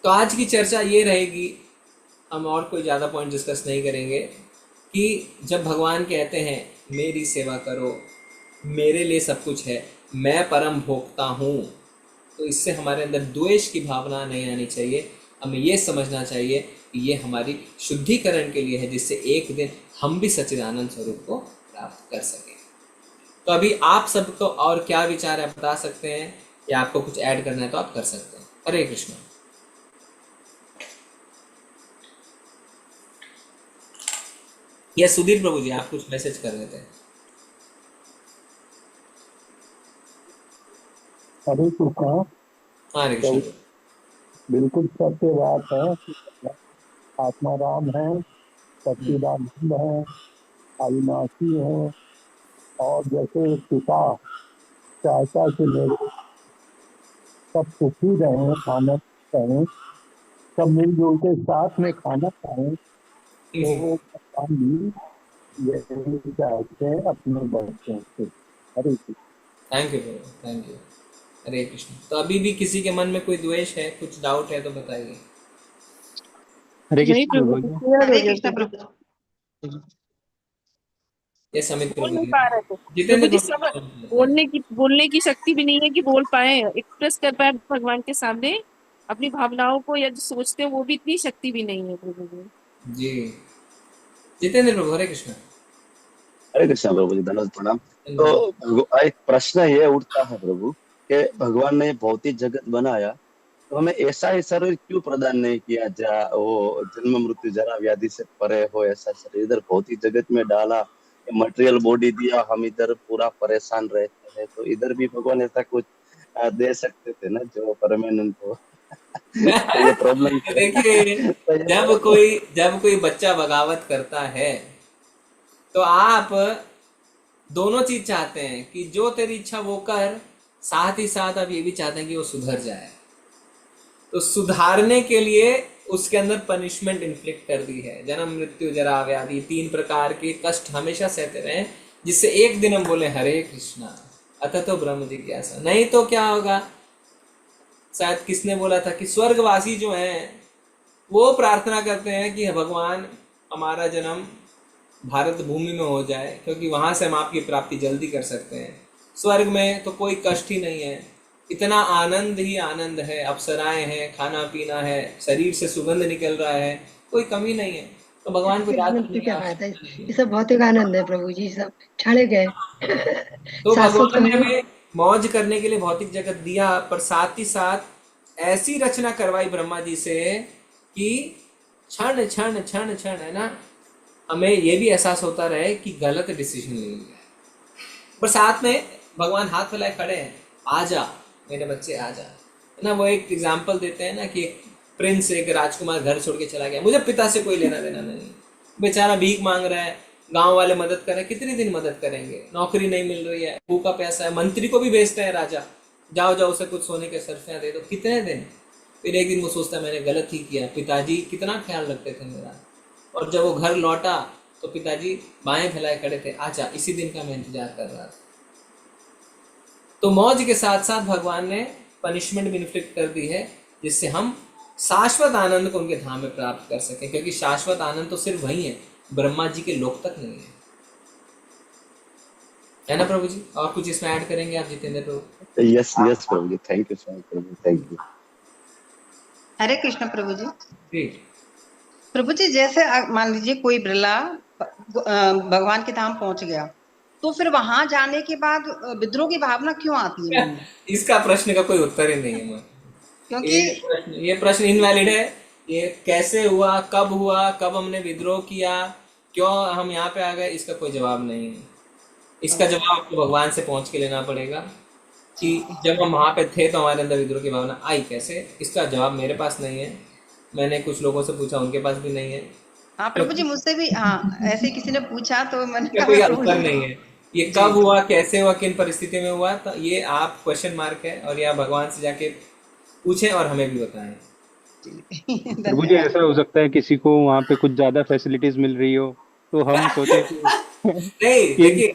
Speaker 1: तो आज की चर्चा ये रहेगी, हम और कोई ज़्यादा पॉइंट डिस्कस नहीं करेंगे, कि जब भगवान कहते हैं मेरी सेवा करो, मेरे लिए सब कुछ है, मैं परम भोक्ता हूँ, तो इससे हमारे अंदर द्वेष की भावना नहीं आनी चाहिए। हमें ये समझना चाहिए कि ये हमारी शुद्धिकरण के लिए है, जिससे एक दिन हम भी सच्चिदानंद स्वरूप को प्राप्त कर सकें। तो अभी आप सबको और क्या विचार है बता सकते हैं, या आपको कुछ ऐड करना है तो आप कर सकते हैं। हरे कृष्ण। या सुधीर प्रभु जी आप कुछ मैसेज कर रहे थे।
Speaker 13: हरे कृष्ण।
Speaker 1: हरे कृष्ण।
Speaker 13: बिल्कुल सत्य बात है कि आत्मा राम है, सच्चिदानंद है, अविनाशी है, और जैसे पिता चाहता कि मेरे सब सुखी रहें, आनंद रहें, सब मिलजुल के साथ में खाना खाएं, तो वो भगवान भी यही चाहते हैं अपने बच्चों से। हरे कृष्ण।
Speaker 1: थैंक यू प्रभु, थैंक यू। हरे कृष्ण। तो अभी भी किसी के मन में कोई द्वेष है, कुछ डाउट है तो बताइए।
Speaker 9: हरे कृष्ण प्रभु जी।
Speaker 14: हरे कृष्ण प्रभु।
Speaker 1: ये समित
Speaker 14: बोल
Speaker 1: प्रभु
Speaker 14: नहीं
Speaker 1: जी,
Speaker 14: पा रहे थे
Speaker 1: जितेंद्र
Speaker 14: प्रभु जी, सब बोलने की शक्ति भी नहीं है कि बोल पाए, एक्सप्रेस कर पाए भगवान के सामने अपनी भावनाओं को, या जो सोचते हैं वो भी इतनी शक्ति भी नहीं है प्रभु जी।
Speaker 1: जी जितेंद्र प्रभु। हरे कृष्ण।
Speaker 17: हरे कृष्ण प्रभु जी, धन्यवाद, प्रणाम। तो एक प्रश्न ये उठता है प्रभु कि भगवान ने भौतिक जगत बनाया, तो हमें ऐसा ही शरीर क्यों प्रदान नहीं किया, वो जन्म मृत्यु जरा व्याधि से परे हो ऐसा शरीर इधर भौतिक जगत में डाला, मटेरियल बॉडी दिया, हम इधर पूरा परेशान रहते हैं। तो इधर भी भगवान ऐसा कुछ दे सकते थे ना जो परमानेंट हो। तो ये प्रॉब्लम
Speaker 1: देखिए, जब कोई बच्चा बगावत करता है तो आप दोनों चीज चाहते हैं कि जो तेरी इच्छा वो कर, साथ ही साथ आप ये भी चाहते हैं कि वो सुधर जाए। तो सुधारने के लिए उसके अंदर पनिशमेंट इन्फ्लिक्ट कर दी है, जन्म मृत्यु जरा व्याधि, 3 प्रकार के कष्ट हमेशा सहते रहे, जिससे एक दिन हम बोले हरे कृष्णा अतः तो ब्रह्म जिज्ञासा। नहीं तो क्या होगा, शायद किसने बोला था कि स्वर्गवासी जो हैं वो प्रार्थना करते हैं कि भगवान हमारा जन्म भारत भूमि में हो जाए, क्योंकि वहां से हम आपकी प्राप्ति जल्दी कर सकते हैं। स्वर्ग में तो कोई कष्ट ही नहीं है, इतना आनंद ही आनंद है, अप्सराएं हैं, खाना पीना है, शरीर से सुगंध निकल रहा है, कोई कमी नहीं है। तो भगवान को याद
Speaker 16: तो क्या बात है, ये सब भौतिक आनंद है प्रभु जी, सब छाड़े गए।
Speaker 1: तो
Speaker 16: शाश्वत
Speaker 1: भगवान ने
Speaker 16: नहीं।
Speaker 1: हमें मौज करने के लिए भौतिक जगत दिया, पर साथ ही साथ ऐसी रचना करवाई ब्रह्मा जी से कि क्षण क्षण क्षण क्षण है ना, हमें ये भी एहसास होता रहे कि गलत डिसीजन नहीं लिया, पर साथ में भगवान हाथ फैलाए खड़े हैं, आजा मेरे बच्चे आजा, है ना। वो एक एग्जाम्पल देते हैं ना कि एक प्रिंस, एक राजकुमार घर छोड़ के चला गया, मुझे पिता से कोई लेना देना नहीं, बेचारा भीख मांग रहा है, गांव वाले मदद कर रहे हैं, कितनी दिन मदद करेंगे, नौकरी नहीं मिल रही है, भूखा पैसा है, मंत्री को भी भेजते हैं राजा, जाओ जाओ उसे कुछ सोने के सरफियाँ दे दो, कितने दिन। फिर एक दिन वो सोचता है मैंने गलत ही किया, पिताजी कितना ख्याल रखते थे मेरा। और जब वो घर लौटा तो पिताजी बाएं फैलाए खड़े थे, आजा इसी दिन का मैं इंतजार कर रहा था। तो मौज के साथ साथ भगवान ने पनिशमेंट भी इन्फ्लिक्ट कर दी है, जिससे हम शाश्वत आनंद को उनके धाम में प्राप्त कर सके, क्योंकि शाश्वत आनंद तो सिर्फ वही है, ब्रह्मा जी के लोक तक नहीं है ना प्रभु जी। और कुछ इसमें ऐड करेंगे आप जितेंद्र प्रभु?
Speaker 17: यस यस प्रभु जी, थैंक यू सो मच प्रभु, थैंक यू।
Speaker 18: हरे कृष्ण प्रभु जी।
Speaker 1: जी
Speaker 18: प्रभु जी, जैसे मान लीजिए कोई बिरला भगवान के धाम पहुंच गया, तो फिर वहां जाने के बाद विद्रोह की भावना क्यों आती है?
Speaker 1: इसका प्रश्न का कोई उत्तर ही नहीं है मां,
Speaker 18: क्योंकि
Speaker 1: ये प्रश्न इनवैलिड है। ये कैसे हुआ, कब हुआ, कब हमने विद्रोह किया, क्यों हम यहाँ पे आ गए, इसका कोई जवाब नहीं है। इसका जवाब आपको भगवान से पहुंच के लेना पड़ेगा कि जब हम वहाँ पे थे तो हमारे अंदर विद्रोह की भावना आई कैसे। इसका जवाब मेरे पास नहीं है, मैंने कुछ लोगों से पूछा, उनके पास भी नहीं है।
Speaker 18: हाँ प्रभु जी, मुझसे भी ऐसे किसी ने पूछा तो मैंने कहा
Speaker 1: कोई
Speaker 18: प्रभु
Speaker 1: उत्तर
Speaker 18: जी
Speaker 1: नहीं है। ये कब हुआ, कैसे हुआ, किन परिस्थिति में हुआ, तो ये आप क्वेश्चन मार्क है, और ये आप भगवान से जाके पूछें और हमें भी बताएं।
Speaker 9: प्रभु जी ऐसा हो सकता है किसी को वहाँ पे कुछ ज्यादा फैसिलिटीज मिल रही हो, तो हम सोचे
Speaker 1: नहीं देखिए,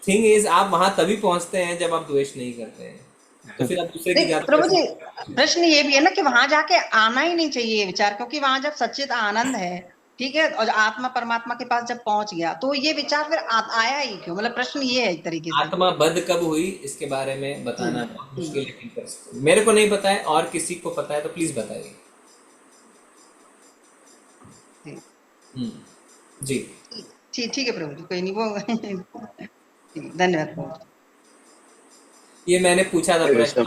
Speaker 1: थिंग इज आप वहां तभी पहुंचते हैं जब आप द्वेष नहीं करते हैं, तो फिर आप दूसरे की ज्यादा
Speaker 18: प्रभु जी, प्रश्न ये भी है ना कि वहां जाके आना ही नहीं चाहिए ये विचार, क्योंकि वहां जब सच्चित आनंद है, ठीक है, और आत्मा परमात्मा के पास जब पहुंच गया तो ये विचार फिर आया ही क्यों? मतलब प्रश्न ये है एक तरीके से।
Speaker 1: आत्मा बद कब हुई इसके बारे में बताना बहुत मुश्किल है, मेरे को नहीं पता है, और किसी को पता है तो प्लीज बताइए। जी
Speaker 18: ठीक है प्रभु जी, कोई नहीं, वो धन्यवाद प्रभु जी।
Speaker 1: ये मैंने पूछा था प्रश्न।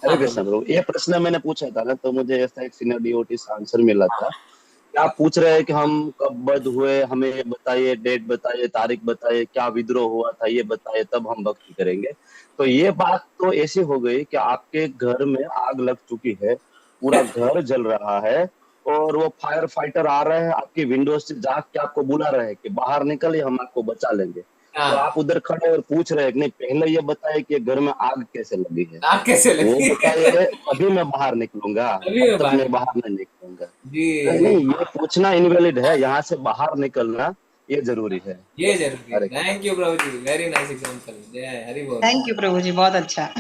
Speaker 17: हरे कृष्ण प्रभु, ये प्रश्न मैंने पूछा था ना, तो मुझे ऐसा एक सीनियर डिवोटी से आंसर मिला था कि आप पूछ रहे हैं कि हम कब बद्ध हुए, हमें ये बताइए, डेट बताइए, तारीख बताइए, क्या विद्रोह हुआ था ये बताइए, तब हम भक्ति करेंगे। तो ये बात तो ऐसी हो गई कि आपके घर में आग लग चुकी है, पूरा घर जल रहा है, और वो फायर फाइटर आ रहे हैं, आपकी विंडो से जाग के आपको बुला रहे हैं कि बाहर निकलिए, हम आपको बचा लेंगे। तो आप उधर खड़े और पूछ रहे हैं कि नहीं, पहले ये बताइए कि घर में आग कैसे लगी है,
Speaker 1: आग कैसे लगी,
Speaker 17: वो बताइए, अभी मैं बाहर निकलूंगा, तब मैं बाहर नहीं निकलूंगा। नहीं, ये पूछना इनवैलिड है, यहाँ से बाहर निकलना ये जरूरी है।
Speaker 1: ये जरूरी है। Thank you Prabhu ji, very nice example. जय हरि बोल।
Speaker 18: थैंक यू प्रभु जी, बहुत अच्छा।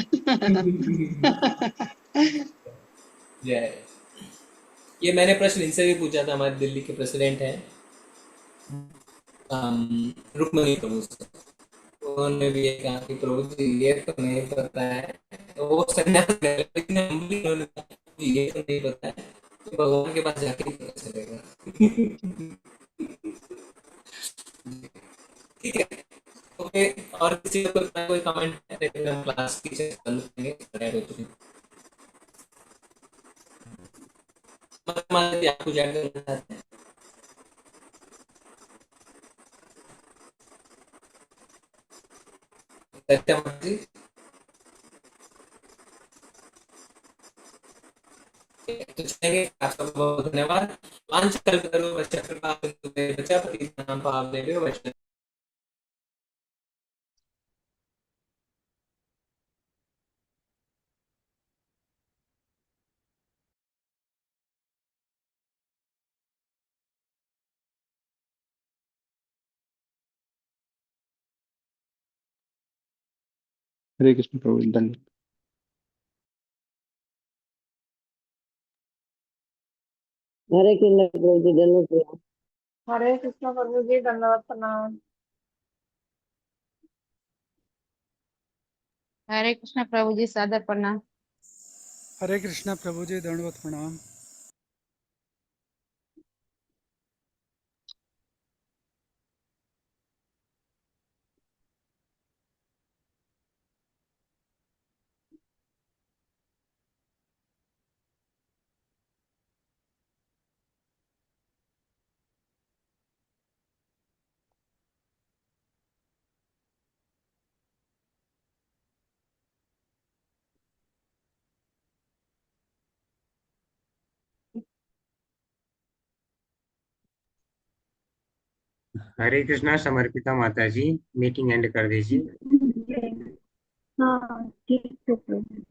Speaker 1: जय। ये मैंने प्रश्न इनसे भी पूछा था, हमारे दिल्ली के प्रेसिडेंट हैं रुक्मणी प्रभु से, उन्होंने भी ये कहा कि प्रभु जी ये तो नहीं पता है, तो वो संन्यास ले, लेकिन उन्होंने कहा ये तो नहीं पता है, तो भगवान के पास जाके ही पता चलेगा। ठीक है, ओके। और किसी को कोई कमेंट है, क्लास की चालू करेंगे। आपको ऐड करना चाहते हैं? जी तो चलेंगे, आपका बहुत धन्यवाद। वांछ कल्पतरु वैष्णव कृपा सिंधु बचा पतितानां पावनेभ्यो वैष्णव
Speaker 9: हरे कृष्ण प्रभु जी, धन्यवाद।
Speaker 11: हरे कृष्ण प्रभु जी, धन्यवाद।
Speaker 15: हरे कृष्ण प्रभु जी, धन्यवाद, प्रणाम।
Speaker 5: हरे कृष्ण प्रभु जी, सादर प्रणाम।
Speaker 19: हरे कृष्णा प्रभु जी, दंडवत प्रणाम।
Speaker 8: हरे कृष्णा समर्पिता माता जी, मीटिंग एंड कर दीजिए।
Speaker 3: हाँ ठीक है प्रभु।